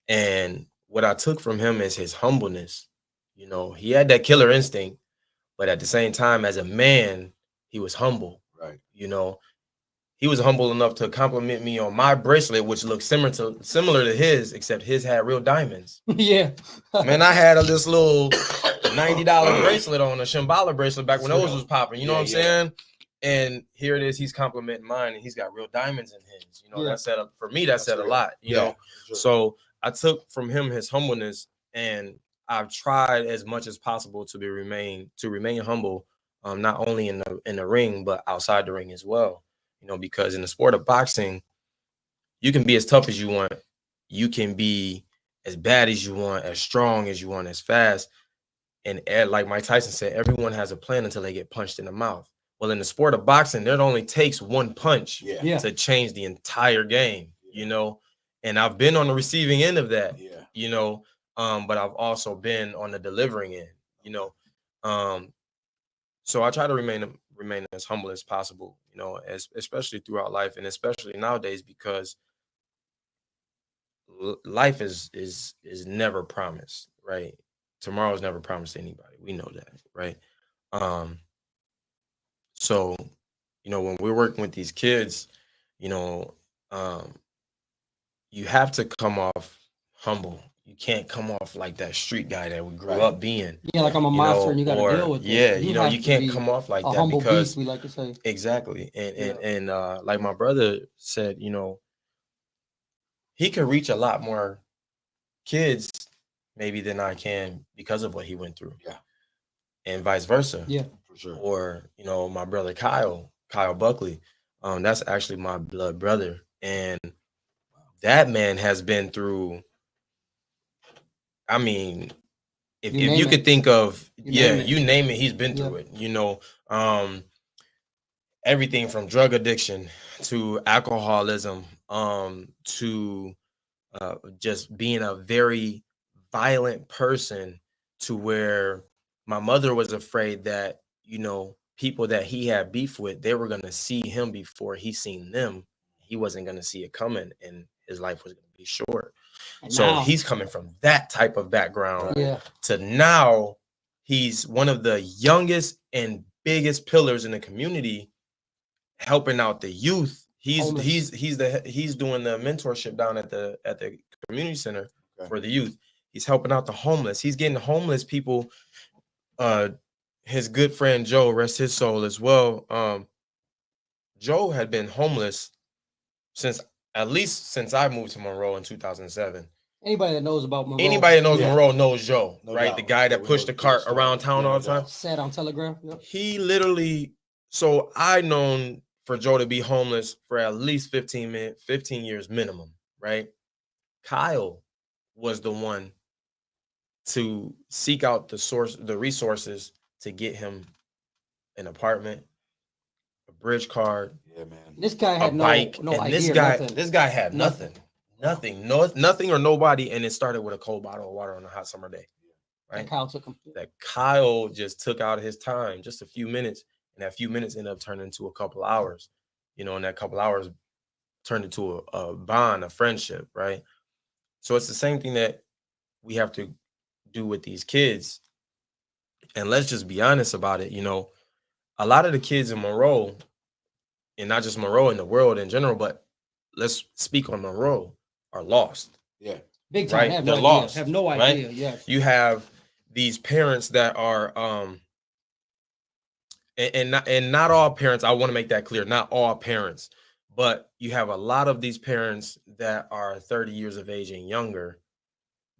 And what I took from him is his humbleness. He had that killer instinct, but at the same time, as a man, he was humble, Right. You know, he was humble enough to compliment me on my bracelet, which looked similar to his, except his had real diamonds. Yeah. Man, I had this little $90 bracelet on, a Shambhala bracelet back when those was popping. You know what I'm saying? And here it is. He's complimenting mine, and he's got real diamonds in his. You know, that said for me. That said a lot. You know, sure. So I took from him his humbleness, and I've tried as much as possible to remain humble, not only in the ring but outside the ring as well. You know, because in the sport of boxing, you can be as tough as you want. You can be as bad as you want, as strong as you want, as fast. And like Mike Tyson said, everyone has a plan until they get punched in the mouth. Well, in the sport of boxing, it only takes one punch to change the entire game, you know. And I've been on the receiving end of that, you know, but I've also been on the delivering end, you know. So I try to remain as humble as possible, you know, especially throughout life, and especially nowadays, because life is never promised, right? Tomorrow's never promised to anybody. We know that, right? So, you know, when we're working with these kids, you know, you have to come off humble. You can't come off like that street guy that we grew up being. Yeah, like I'm a monster and you got to deal with it. Yeah, you know, you can't come off like that humble because beast, we like to say. Exactly. And like my brother said, you know, he could reach a lot more kids maybe than I can because of what he went through. Yeah. And vice versa. Yeah, for sure. Or, you know, my brother Kyle Buckley, that's actually my blood brother. And that man has been through, I mean, if you could think of, you name it, he's been through it, you know, everything from drug addiction to alcoholism, to just being a very violent person, to where my mother was afraid that, you know, people that he had beef with, they were going to see him before he seen them. He wasn't going to see it coming, and his life was going to be short. So he's coming from that type of background to now he's one of the youngest and biggest pillars in the community, helping out the youth. He's doing the mentorship down at the community center for the youth. He's helping out the homeless. He's getting homeless people. His good friend Joe, rest his soul as well. Joe had been homeless since I moved to Monroe in 2007. Anybody that knows about Monroe, Monroe knows Joe, right? The guy that pushed the cart around town all the time. Sat on Telegram. Yep. He literally. So I known for Joe to be homeless for at least 15 years minimum, right? Kyle was the one to seek out the resources to get him an apartment, a bridge card. Yeah, man. This guy had no bike, no and idea. This guy had nothing or nobody, and it started with a cold bottle of water on a hot summer day. Right? Kyle just took out his time, just a few minutes, and that few minutes ended up turning into a couple hours. You know, and that couple hours turned into a bond, a friendship, right? So it's the same thing that we have to do with these kids. And let's just be honest about it. You know, a lot of the kids in Monroe, and not just Monroe, in the world in general, but let's speak on Monroe, are lost. Yeah. Big time. Right? They're lost. Have no idea. Right? Yes. You have these parents that are and not all parents, I want to make that clear, not all parents, but you have a lot of these parents that are 30 years of age and younger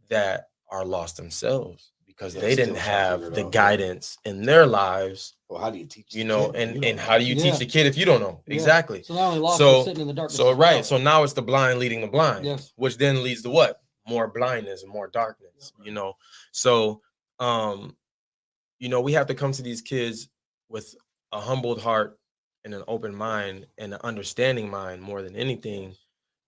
that are lost themselves because they didn't have the guidance in their lives. Well, how do you teach? You know, and how do you teach the kid if you don't know? Yeah. Exactly. So now lost sitting in the darkness. So right. So now it's the blind leading the blind, which then leads to what? More blindness and more darkness, you know? So, you know, we have to come to these kids with a humbled heart and an open mind and an understanding mind more than anything,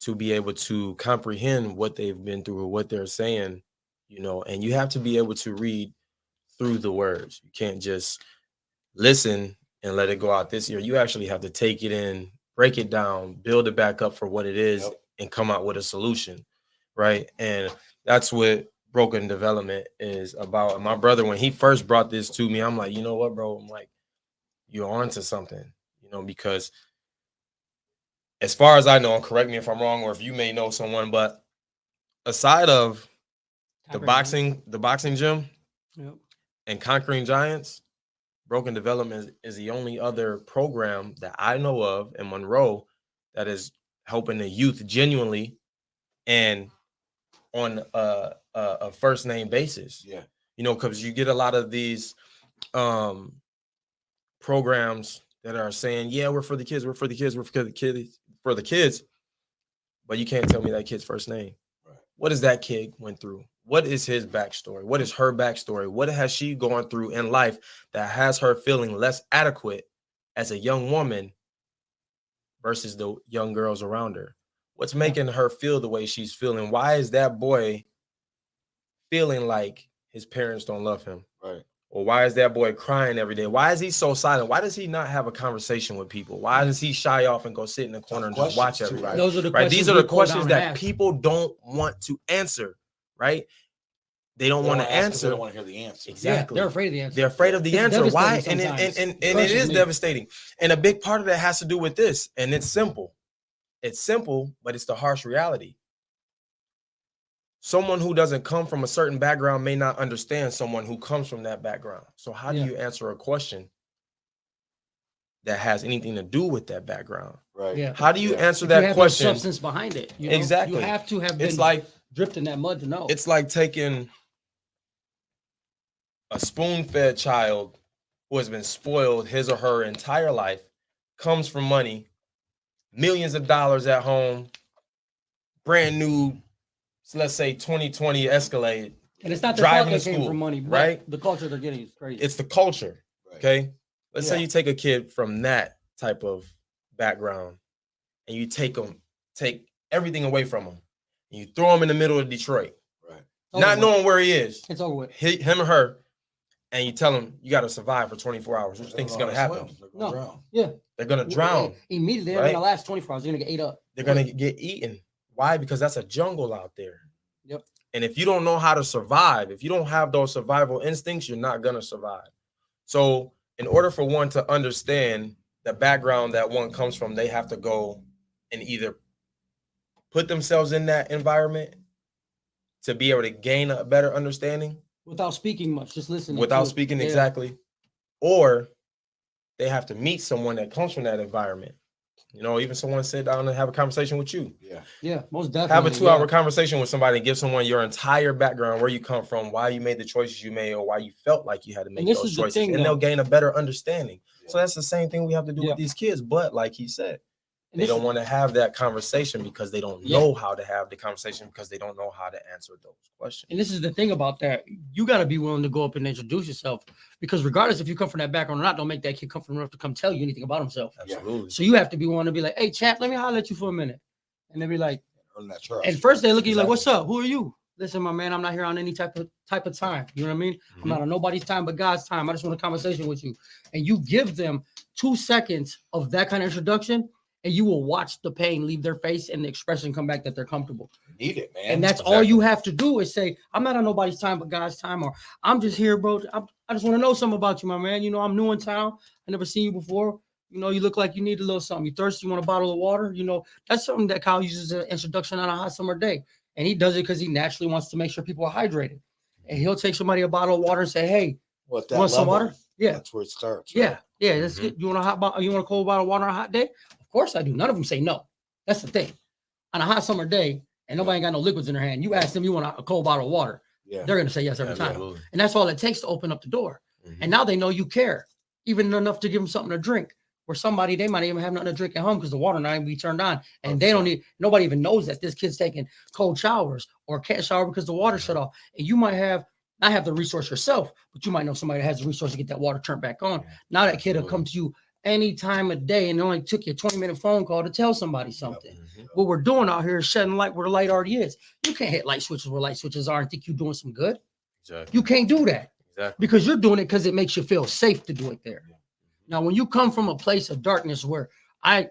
to be able to comprehend what they've been through or what they're saying, you know, and you have to be able to read through the words. You can't just listen and let it go out this year. You actually have to take it in, break it down, build it back up for what it is, and come out with a solution, right? And that's what broken development is about. And my brother, when he first brought this to me, I'm like, you know what, bro? I'm like, you're onto something. you know, because as far as I know, and correct me if I'm wrong, or if you may know someone, but aside of the boxing gym and Conquering Giants, Broken Development is the only other program that I know of in Monroe that is helping the youth genuinely and on a first name basis. Yeah. You know, because you get a lot of these programs that are saying, yeah, we're for the kids, we're for the kids, we're for the kids, but you can't tell me that kid's first name. Right. What does that kid went through? What is his backstory? What is her backstory? What has she gone through in life that has her feeling less adequate as a young woman versus the young girls around her? What's making her feel the way she's feeling? Why is that boy feeling like his parents don't love him? Right. Or why is that boy crying every day? Why is he so silent? Why does he not have a conversation with people? Why does he shy off and go sit in the corner and just watch everybody? Those are the right? These are the questions that ask. people don't want to answer, right? They don't want to answer. They don't want to hear the answer. Exactly. Yeah, they're afraid of the answer. They're afraid of the It's answer. Why? And devastating it is devastating. And a big part of that has to do with this. And it's simple. It's simple, but it's the harsh reality. Someone who doesn't come from a certain background may not understand someone who comes from that background. So how do you answer a question that has anything to do with that background? Right. Yeah. How do you answer that question? No substance behind it. You know? Exactly. You have to have been dripped in that mud to know. It's like taking a spoon-fed child who has been spoiled his or her entire life, comes from money, millions of dollars at home, brand new, so let's say 2020 Escalade. And it's not the driving fault to they came school, from money, but right? the culture they're getting is crazy. It's the culture, Right. okay? Let's say you take a kid from that type of background and you take everything away from him and you throw him in the middle of Detroit, Right. not knowing where he is. It's over with. Him or her, and you tell him you got to survive for 24 hours. What do you think is going to happen? No. Yeah. They're going to drown. Immediately, they're going to last 24 hours. They're going to get ate up. They're going to get eaten. Why? Because that's a jungle out there. Yep. And if you don't know how to survive, if you don't have those survival instincts, you're not going to survive. So in order for one to understand the background that one comes from, they have to go and either put themselves in that environment to be able to gain a better understanding. Without speaking much, just listening. Without speaking, exactly. Or they have to meet someone that comes from that environment. You know, even someone sit down and have a conversation with you. Yeah. Yeah, most definitely. Have a 2-hour conversation with somebody and give someone your entire background, where you come from, why you made the choices you made, or why you felt like you had to make those choices. And they'll gain a better understanding. Yeah. So that's the same thing we have to do with these kids. But like he said, they don't want to have that conversation because they don't know how to have the conversation, because they don't know how to answer those questions. And this is the thing about that. You got to be willing to go up and introduce yourself, because regardless if you come from that background or not, don't make that kid come from enough to come tell you anything about himself. Absolutely. So you have to be willing to be like, hey, champ, let me holler at you for a minute. And they'll be like, and first they look at you like, what's up? Who are you? Listen, my man, I'm not here on any type of time. You know what I mean? Mm-hmm. I'm not on nobody's time but God's time. I just want a conversation with you. And you give them 2 seconds of that kind of introduction, and you will watch the pain leave their face and the expression come back that they're comfortable. You need it, man. And that's all you have to do is say, I'm not on nobody's time but God's time, or I'm just here, bro. I just want to know something about you, my man. You know, I'm new in town. I never seen you before. You know, you look like you need a little something. You thirsty? You want a bottle of water? You know, that's something that Kyle uses as an introduction on a hot summer day. And he does it because he naturally wants to make sure people are hydrated. And he'll take somebody a bottle of water and say, hey, want some water? Yeah. That's where it starts. Right? Yeah. That's it. You want a cold bottle of water on a hot day? Of course I do. None of them say no. That's the thing. On a hot summer day, and nobody ain't got no liquids in their hand, you ask them, you want a cold bottle of water? Yeah. They're going to say yes every time. Absolutely. And that's all it takes to open up the door. Mm-hmm. And now they know you care, even enough to give them something to drink. Where somebody, they might even have nothing to drink at home because the water not even be turned on. And they don't need, nobody even knows that this kid's taking cold showers or can't shower because the water shut off. And you might not have the resource yourself, but you might know somebody that has the resource to get that water turned back on. Now that kid will come to you any time of day, and it only took you a 20-minute phone call to tell somebody something. Mm-hmm. What we're doing out here is shedding light where the light already is. You can't hit light switches where light switches are and think you're doing some good. Exactly. You can't do that. Exactly. Because you're doing it because it makes you feel safe to do it there. Yeah. Now, when you come from a place of darkness, where I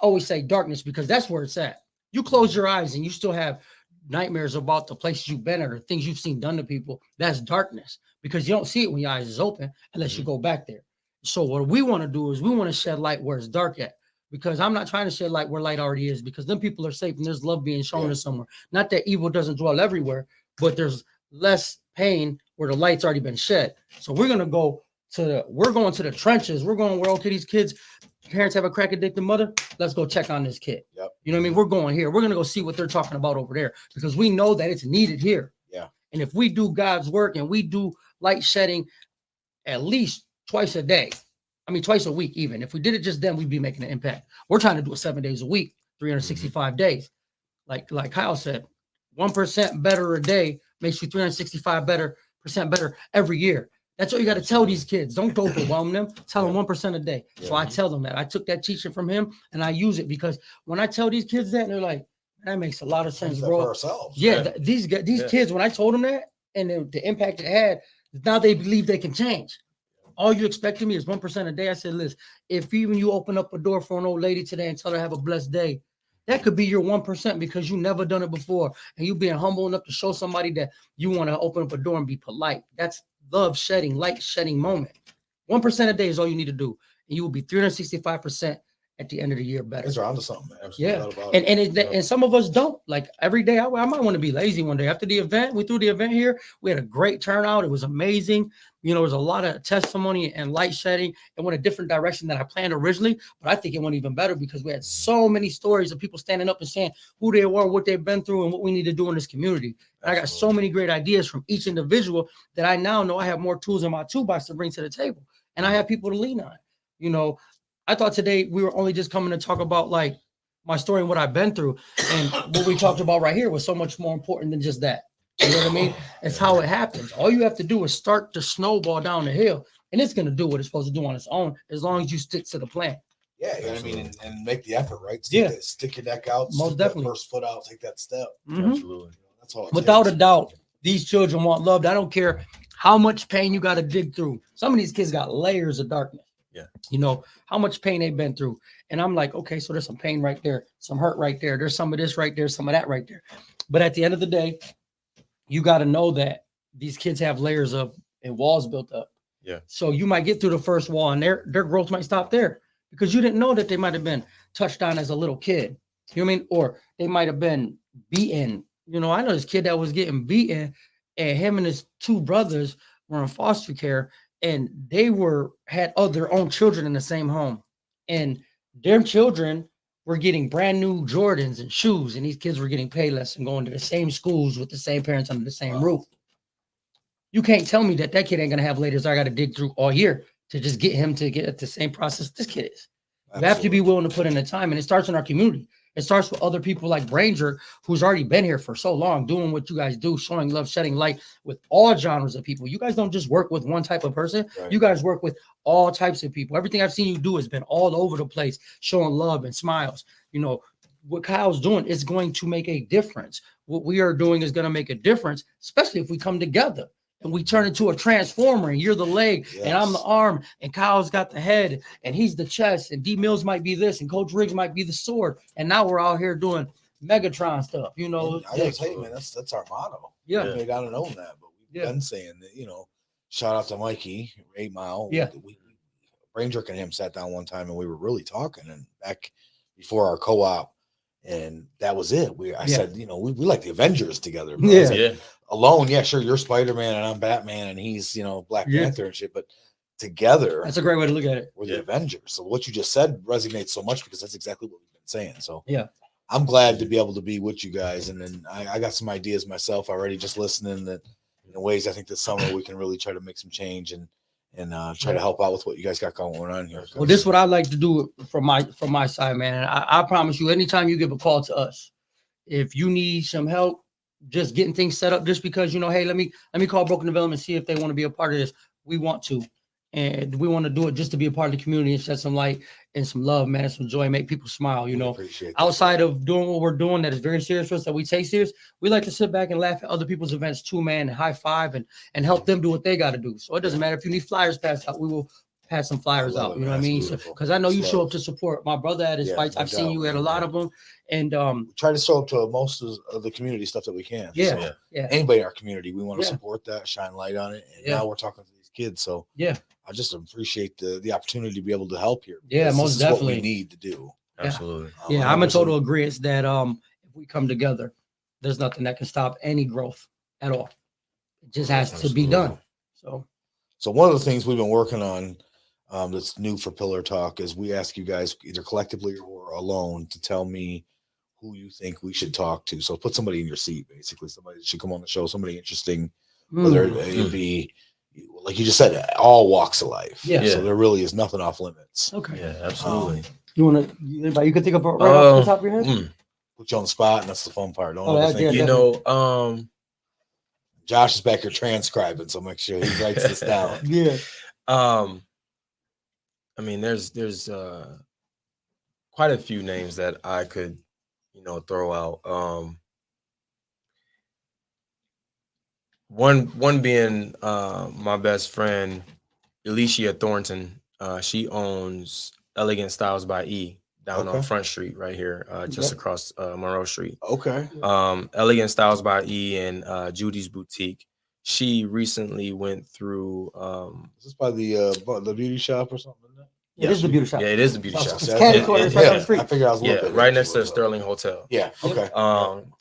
always say darkness because that's where it's at. You close your eyes and you still have nightmares about the places you've been at or things you've seen done to people. That's darkness, because you don't see it when your eyes is open unless you go back there. So what we want to do is we want to shed light where it's dark at. Because I'm not trying to shed light where light already is, because then people are safe and there's love being shown us somewhere. Not that evil doesn't dwell everywhere, but there's less pain where the light's already been shed. So we're going to the trenches. We're going where, okay, these kids, parents have a crack addicted mother. Let's go check on this kid. Yep. You know what I mean? We're going here. We're going to go see what they're talking about over there, because we know that it's needed here. Yeah. And if we do God's work and we do light shedding at least twice a day, I mean, twice a week, even if we did it just then, we'd be making an impact. We're trying to do it 7 days a week, 365 days. Like Kyle said, 1% better a day makes you 365% better every year. That's what you got to tell these kids. Don't overwhelm them. Tell them 1% a day. So I tell them that. I took that teaching from him and I use it, because when I tell these kids that, they're like, that makes a lot of sense, bro. For ourselves. Yeah, these kids, when I told them that and the impact it had, now they believe they can change. All you expect of me is 1% a day. I said, listen, if even you open up a door for an old lady today and tell her have a blessed day, that could be your 1%, because you never done it before. And you being humble enough to show somebody that you want to open up a door and be polite. That's love shedding, light shedding moment. 1% a day is all you need to do. And you will be 365% at the end of the year better. It's around to something, man. Yeah. And some of us don't. Like every day, I might want to be lazy one day. After the event, we threw the event here. We had a great turnout. It was amazing. You know, there's a lot of testimony and light shedding. It went a different direction than I planned originally, but I think it went even better because we had so many stories of people standing up and saying who they were, what they've been through, and what we need to do in this community. And I got so many great ideas from each individual that I now know I have more tools in my toolbox to bring to the table. And I have people to lean on. You know, I thought today we were only just coming to talk about like my story and what I've been through. And what we talked about right here was so much more important than just that. You know what I mean? It's how it happens. All you have to do is start to snowball down the hill, and it's going to do what it's supposed to do on its own as long as you stick to the plan. Yeah, you know what I mean? And make the effort, right? Stick your neck out. Most definitely. That first foot out, take that step. Mm-hmm. Absolutely. That's all. Without a doubt, these children want loved. I don't care how much pain you got to dig through. Some of these kids got layers of darkness. Yeah. You know, how much pain they've been through. And I'm like, okay, so there's some pain right there, some hurt right there. There's some of this right there, some of that right there. But at the end of the day, you got to know that these kids have layers of and walls built up. Yeah. So you might get through the first wall and their growth might stop there because you didn't know that they might have been touched on as a little kid. You know what I mean? Or they might have been beaten. You know, I know this kid that was getting beaten, and him and his two brothers were in foster care, and they had their own children in the same home, and their children were getting brand new Jordans and shoes, and these kids were getting Payless and going to the same schools with the same parents under the same roof. You can't tell me that kid ain't gonna have layers I got to dig through all year to just get him to get at the same process this kid is. You have to be willing to put in the time, and it starts in our community. It starts with other people like Branger, who's already been here for so long, doing what you guys do, showing love, shedding light with all genres of people. You guys don't just work with one type of person. Right. You guys work with all types of people. Everything I've seen you do has been all over the place, showing love and smiles. You know, what Kyle's doing is going to make a difference. What we are doing is going to make a difference, especially if we come together. And we turn into a transformer, and you're the leg, and I'm the arm, and Kyle's got the head, and he's the chest, and D Mills might be this, and Coach Riggs might be the sword. And now we're out here doing Megatron stuff, you know. And I gotta tell you, man, that's our motto. Yeah. We may not have known that, but we've been saying that, you know, shout out to Mikey, 8 Mile. Yeah. Brain Jerk and him sat down one time, and we were really talking, and back before our co-op, and that was it. I said, you know, we like the Avengers together. Like, alone, yeah, sure, you're Spider-Man and I'm Batman and he's, you know, Black Panther and shit, but together, that's a great way to look at it. We're the Avengers. So what you just said resonates so much because that's exactly what we've been saying. So I'm glad to be able to be with you guys, and then I got some ideas myself already just listening that in ways I think this summer we can really try to make some change and try to help out with what you guys got going on here. Well, this is what I like to do from my side, man. And I promise you, anytime you give a call to us, if you need some help just getting things set up, just because, you know, hey, let me call Broken Development, see if they want to be a part of this. We want to, and we want to do it just to be a part of the community and shed some light and some love, man, and some joy, make people smile. You know, outside of doing what we're doing that is very serious for us, that we take serious, we like to sit back and laugh at other people's events too, man, and high five and help them do what they got to do. So it doesn't matter if you need flyers passed out, we will pass some flyers out. You know what I mean? Because I know you show up to support my brother at his fights. I've seen you at a lot of them, and try to show up to most of the community stuff that we can. Anybody in our community, we want to support that, shine light on it. And now we're talking to these kids, so I just appreciate the opportunity to be able to help here. Yeah, most this is definitely. what we need to do. Absolutely. Yeah, I'm in total agreement that if we come together, there's nothing that can stop any growth at all. It just has to be done. So one of the things we've been working on that's new for Pillar Talk is we ask you guys either collectively or alone to tell me who you think we should talk to. So put somebody in your seat, basically. Somebody that should come on the show, somebody interesting, whether it be, like you just said, all walks of life. Yeah. So there really is nothing off limits. Okay. Yeah, absolutely. Anybody you could think of right off the top of your head? Put you on the spot, and that's the fun part. Don't overthink it. Josh is back here transcribing, so make sure he writes this down. Yeah. I mean, there's quite a few names that I could, throw out. One being my best friend, Alicia Thornton. She owns Elegant Styles by E down on Front Street right here, just across Monroe Street. Okay. Elegant Styles by E and Judy's Boutique. She recently went through. Is this by the beauty shop or something? It is the beauty shop. Yeah, it is the beauty shop. It's catty corner right on the street. I figured I was right next to the Sterling Hotel. Yeah. Okay.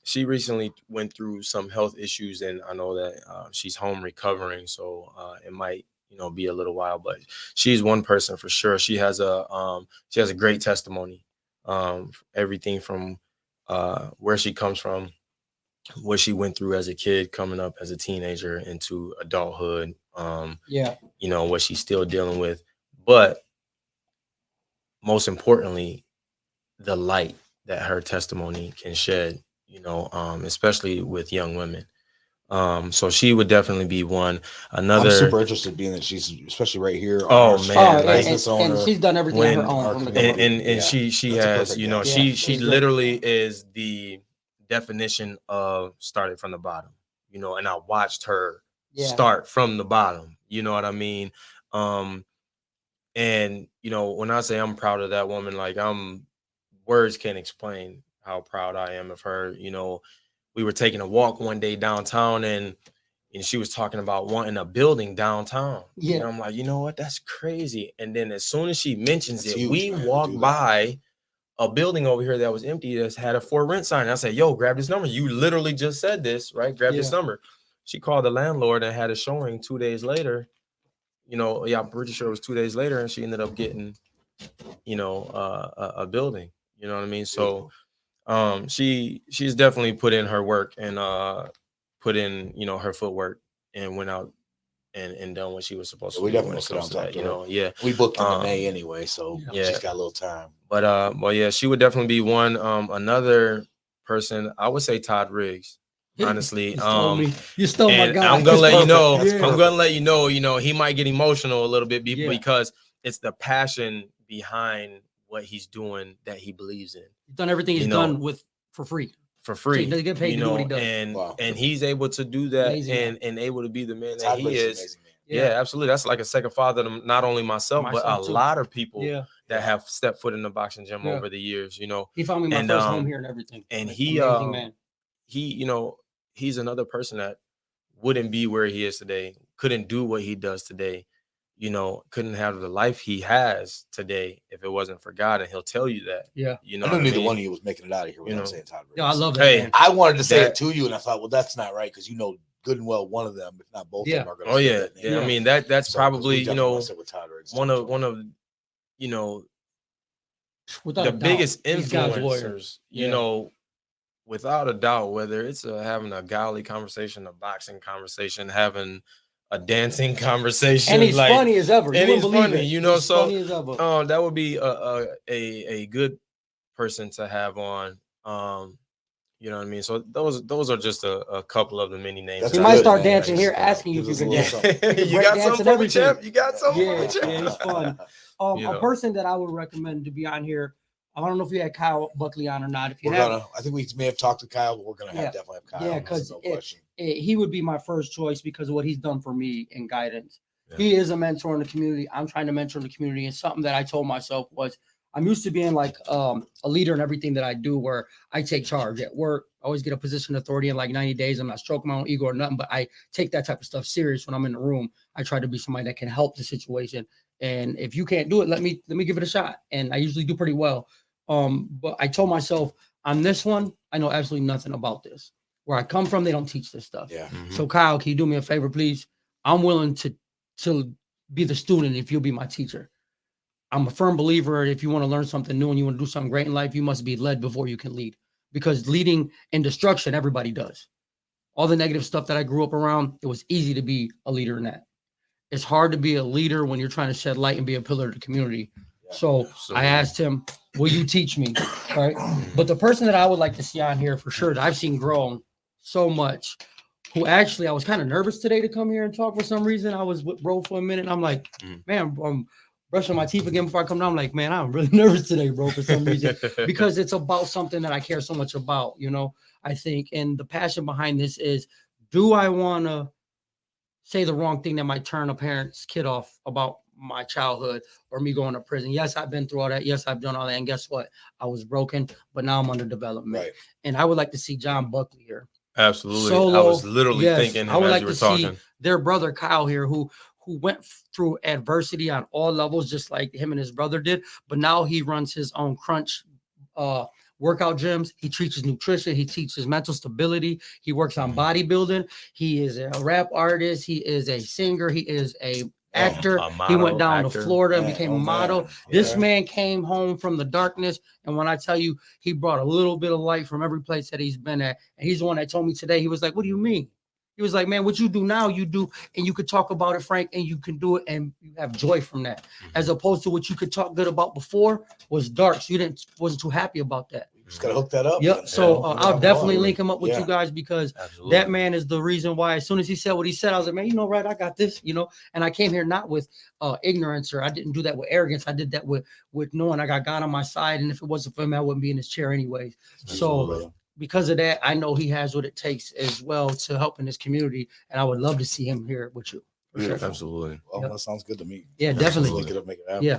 She recently went through some health issues, and I know that she's home recovering, so it might be a little while. But she's one person for sure. She has a great testimony. Everything from where she comes from, what she went through as a kid, coming up as a teenager into adulthood. What she's still dealing with, but most importantly, the light that her testimony can shed, especially with young women. So she would definitely be one. Another, I'm super interested, being that she's especially right here. Oh man, and she's done everything on her own. And she has, she literally is the definition of starting from the bottom. And I watched her start from the bottom. You know what I mean? And when I say I'm proud of that woman, like words can't explain how proud I am of her. We were taking a walk one day downtown, and she was talking about wanting a building downtown. Yeah. And I'm like, you know what? That's crazy. And then as soon as she mentions we walked by a building over here that was empty that had a for rent sign. And I said, yo, grab this number. You literally just said this, right? Grab this number. She called the landlord and had a showing 2 days later. I'm pretty sure it was 2 days later, and she ended up getting, a building. You know what I mean? So, she's definitely put in her work and put in, her footwork, and went out and done what she was supposed to do. We definitely sit down and talk to her. We booked in May anyway, so she's got a little time. But yeah, she would definitely be one. Another person, I would say Todd Riggs. Honestly, you stole my guy. I'm gonna let you know. I'm gonna let you know. He might get emotional a little bit because it's the passion behind what he's doing that he believes in. He's done everything he's done for free. For free, so he doesn't get paid to do what he does. And he's able to do that and able to be the man that he is. Yeah, absolutely. That's like a second father to not only myself but a lot of people that have stepped foot in the boxing gym over the years. He found me my first home here and everything. And he's another person that wouldn't be where he is today, couldn't do what he does today, couldn't have the life he has today if it wasn't for God. And he'll tell you that. Yeah. I knew neither one of you was making it out of here without saying Todd Riggs. Yeah, I love that. Hey, I wanted to say it to you, and I thought, well, that's not right, because good and well one of them, if not both of them, are going to. I mean, that's probably one of the biggest influencers, without a doubt, whether it's having a golly conversation, a boxing conversation, having a dancing conversation, and he's funny as ever. And he's funny, he's funny as ever. That would be a good person to have on. You know what I mean? So those are just a couple of the many names. He might start dancing here, asking you if you can dance. You got something for me, champ? You got something for me, champ? Yeah, he's fun. A person that I would recommend to be on here. I don't know if you had Kyle Buckley on or not. If you have, I think we may have talked to Kyle, but we're gonna definitely have Kyle. Yeah, because he would be my first choice because of what he's done for me in guidance. Yeah. He is a mentor in the community. I'm trying to mentor in the community, and something that I told myself was I'm used to being like a leader in everything that I do, where I take charge at work, I always get a position of authority in like 90 days. I'm not stroking my own ego or nothing, but I take that type of stuff serious when I'm in the room. I try to be somebody that can help the situation. And if you can't do it, let me give it a shot. And I usually do pretty well. But I told myself on this one, I know absolutely nothing about this. Where I come from, they don't teach this stuff. Yeah. So Kyle, can you do me a favor, please? I'm willing to be the student if you'll be my teacher. I'm a firm believer. If you want to learn something new and you want to do something great in life, you must be led before you can lead. Because leading in destruction, everybody does. All the negative stuff that I grew up around, it was easy to be a leader in that. It's hard to be a leader when you're trying to shed light and be a pillar of the community. So I asked him, will you teach me? Right. But the person that I would like to see on here for sure, that I've seen grown so much, who actually I was kind of nervous today to come here and talk for some reason. I was with bro for a minute and I'm like, man, I'm brushing my teeth again before I come down. I'm like, man, I'm really nervous today, bro, for some reason, because it's about something that I care so much about, you know, I think. And the passion behind this is, do I want to say the wrong thing that might turn a parent's kid off about my childhood or me going to prison? Yes, I've been through all that. Yes, I've done all that. And guess what? I was broken, but now I'm under development. Right. And I would like to see John Buckley here. Absolutely. Solo, I was literally thinking him I would as like you were to talking. see their brother Kyle here, who went through adversity on all levels, just like him and his brother did. But now he runs his own crunch workout gyms. He teaches nutrition. He teaches mental stability. He works on bodybuilding. He is a rap artist. He is a singer. He is a actor. He went down to Florida and became a model. This man came home from the darkness. And when I tell you, he brought a little bit of light from every place that he's been at. And he's the one that told me today, he was like, what do you mean? He was like, man, what you do now, you do, and you could talk about it, Frank, and you can do it, and you have joy from that, as opposed to what you could talk good about before was dark. So you wasn't too happy about that. You just gotta hook that up. Yep. So I'll definitely link him up with you guys, because Absolutely. that man is the reason why. As soon as he said what he said, I was like, man, you know, right, I got this, you know. And I came here not with ignorance, or I didn't do that with arrogance. I did that with knowing I got God on my side, and if it wasn't for him, I wouldn't be in this chair anyways. Absolutely. So because of that, I know he has what it takes as well to help in this community, and I would love to see him here with you. Sure. Absolutely. Well, that sounds good to me. Yeah, definitely. Link it up, make it happen. Yeah.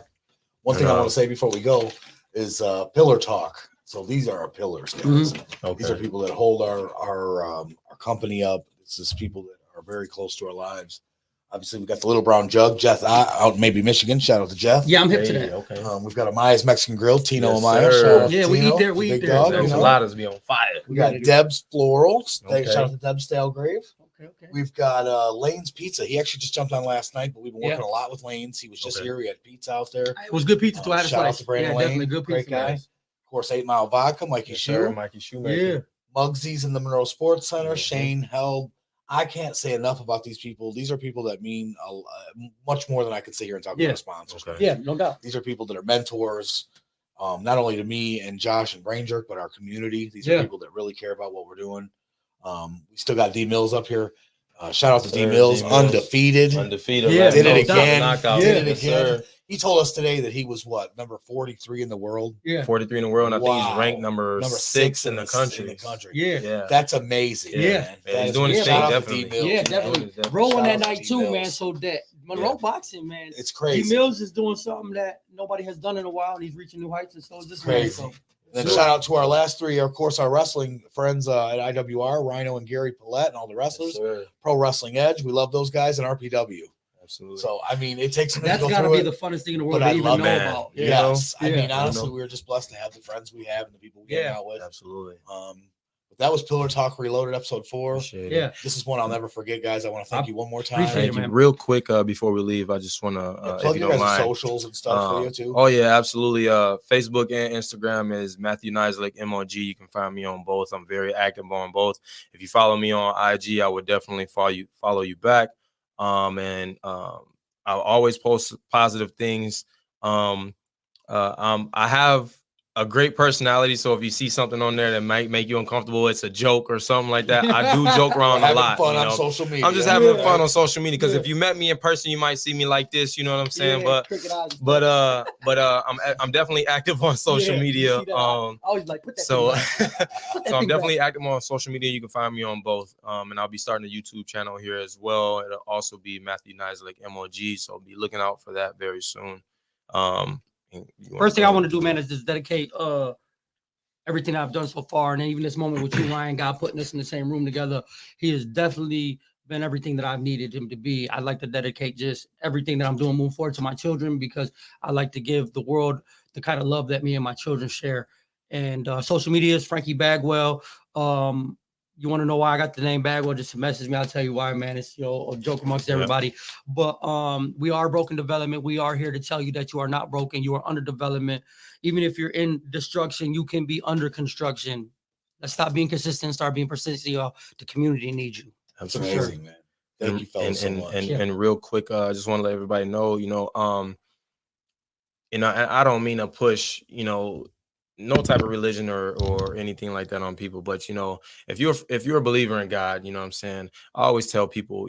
One thing I want to say before we go is pillar talk. So these are our pillars, guys. These are people that hold our company up. This is people that are very close to our lives. Obviously, we got the Little Brown Jug, Jeff out maybe Michigan. Shout out to Jeff. Yeah, I'm hip to that. Okay. We've got Amaya's Mexican Grill, Tino Yes, Amaya. sir. Shout out to Yeah, we Tino, eat there. We the eat big there. dog, Those you know. enchiladas be on fire. We got Deb's Floral. Okay. Shout out to Deb's Stalegrave. Okay. We've got Lane's Pizza. He actually just jumped on last night, but we've been working a lot with Lane's. He was just here. We had pizza out there. It was good pizza too. I had a Shout out slice. to Brandon Lane. Definitely good pizza. Great guy. Of course, 8 Mile Vodka, Mikey Shoe. Mikey Shoemaker. Yeah. Mugsy's in the Monroe Sport Center. Shane Held. I can't say enough about these people. These are people that mean much more than I could sit here and talk about sponsors. Okay. Yeah, no doubt. These are people that are mentors, not only to me and Josh and Brain Jerk, but our community. These are people that really care about what we're doing. We still got D Mills up here. Shout out to D Mills, undefeated. Yeah, did it again. Knockout. Did it Yes, again. sir. He told us today that he was number 43 in the world. Yeah. 43 in the world, and I think he's ranked number 6 in the country. Yeah. That's amazing. Yeah. Man. He's doing his thing, definitely. Yeah, definitely. Rolling that night too, man. So that Monroe boxing, man. It's crazy. D Mills is doing something that nobody has done in a while, and he's reaching new heights, and so is this crazy. man. So. And then shout out to our last three, of course, our wrestling friends at IWR, Rhino and Gary Paulette, and all the wrestlers. Yes, Pro Wrestling Edge, we love those guys, and RPW. Absolutely. So I mean, it takes That's got to be the funnest thing in the world to even know about. Yes, I mean, honestly, we were just blessed to have the friends we have and the people we hang out with. Absolutely. But that was Pillar Talk Reloaded, episode 4. Yeah, this is one I'll never forget, guys. I want to thank you one more time. Thank you. Real quick, before we leave, I just want to plug your guys' socials and stuff for you too. Oh yeah, absolutely. Facebook and Instagram is Matthew Kneisly MOG. You can find me on both. I'm very active on both. If you follow me on IG, I would definitely follow you back. I'll always post positive things. I have a great personality, so if you see something on there that might make you uncomfortable, it's a joke or something like that. I do joke around a lot. Fun on social media. I'm just having fun on social media because if you met me in person, you might see me like this. You know what I'm saying? I'm definitely active on social media. I was like, put that so I'm definitely active on social media. You can find me on both. And I'll be starting a YouTube channel here as well. It'll also be Matthew Kneisly MOG. So be looking out for that very soon. First thing I want to do, man, is just dedicate everything I've done so far, and even this moment with you, Ryan, God putting us in the same room together, he has definitely been everything that I've needed him to be. I'd like to dedicate just everything that I'm doing moving forward to my children, because I like to give the world the kind of love that me and my children share. And social media is Frankie Bagwell. You want to know why I got the name Bagwell? Just message me. I'll tell you why, man. It's a joke amongst everybody. But we are broken development. We are here to tell you that you are not broken. You are under development. Even if you're in destruction, you can be under construction. Let's stop being consistent and start being persistent, y'all. The community needs you. That's amazing, man. Thank you, fellas, so much. And real quick, I just want to let everybody know, I don't mean to push, no type of religion or anything like that on people, but if you're a believer in God, you know what I'm saying, I always tell people,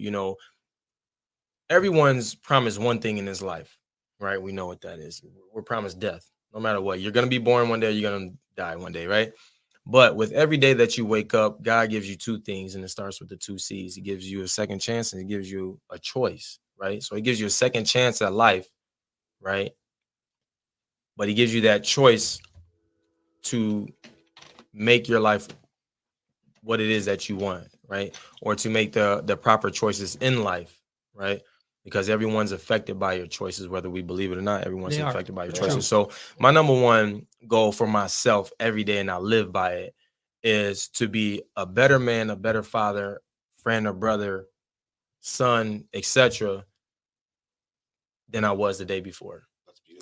everyone's promised one thing in this life, right? We know what that is. We're promised death. No matter what, you're going to be born one day, you're going to die one day, right? But with every day that you wake up, God gives you two things, and it starts with the 2 C's. He gives you a second chance, and he gives you a choice, right? So he gives you a second chance at life, right? But he gives you that choice to make your life what it is that you want, right? Or to make the proper choices in life, right? Because everyone's affected by your choices, whether we believe it or not. Everyone's affected by your choices. So my number one goal for myself every day, and I live by it, is to be a better man, a better father, friend or brother, son, etc., than I was the day before.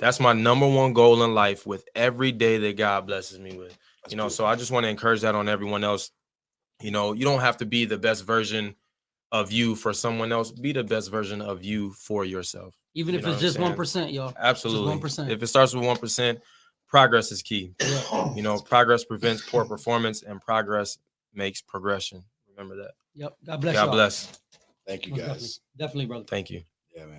That's my number one goal in life with every day that God blesses me with. So I just want to encourage that on everyone else. You don't have to be the best version of you for someone else. Be the best version of you for yourself. Even if it's just 1%, y'all. Absolutely. Just 1%. If it starts with 1%, progress is key. Progress prevents poor performance, and progress makes progression. Remember that. Yep. God bless. God bless. Thank you, guys. Definitely, brother. Thank you. Yeah, man.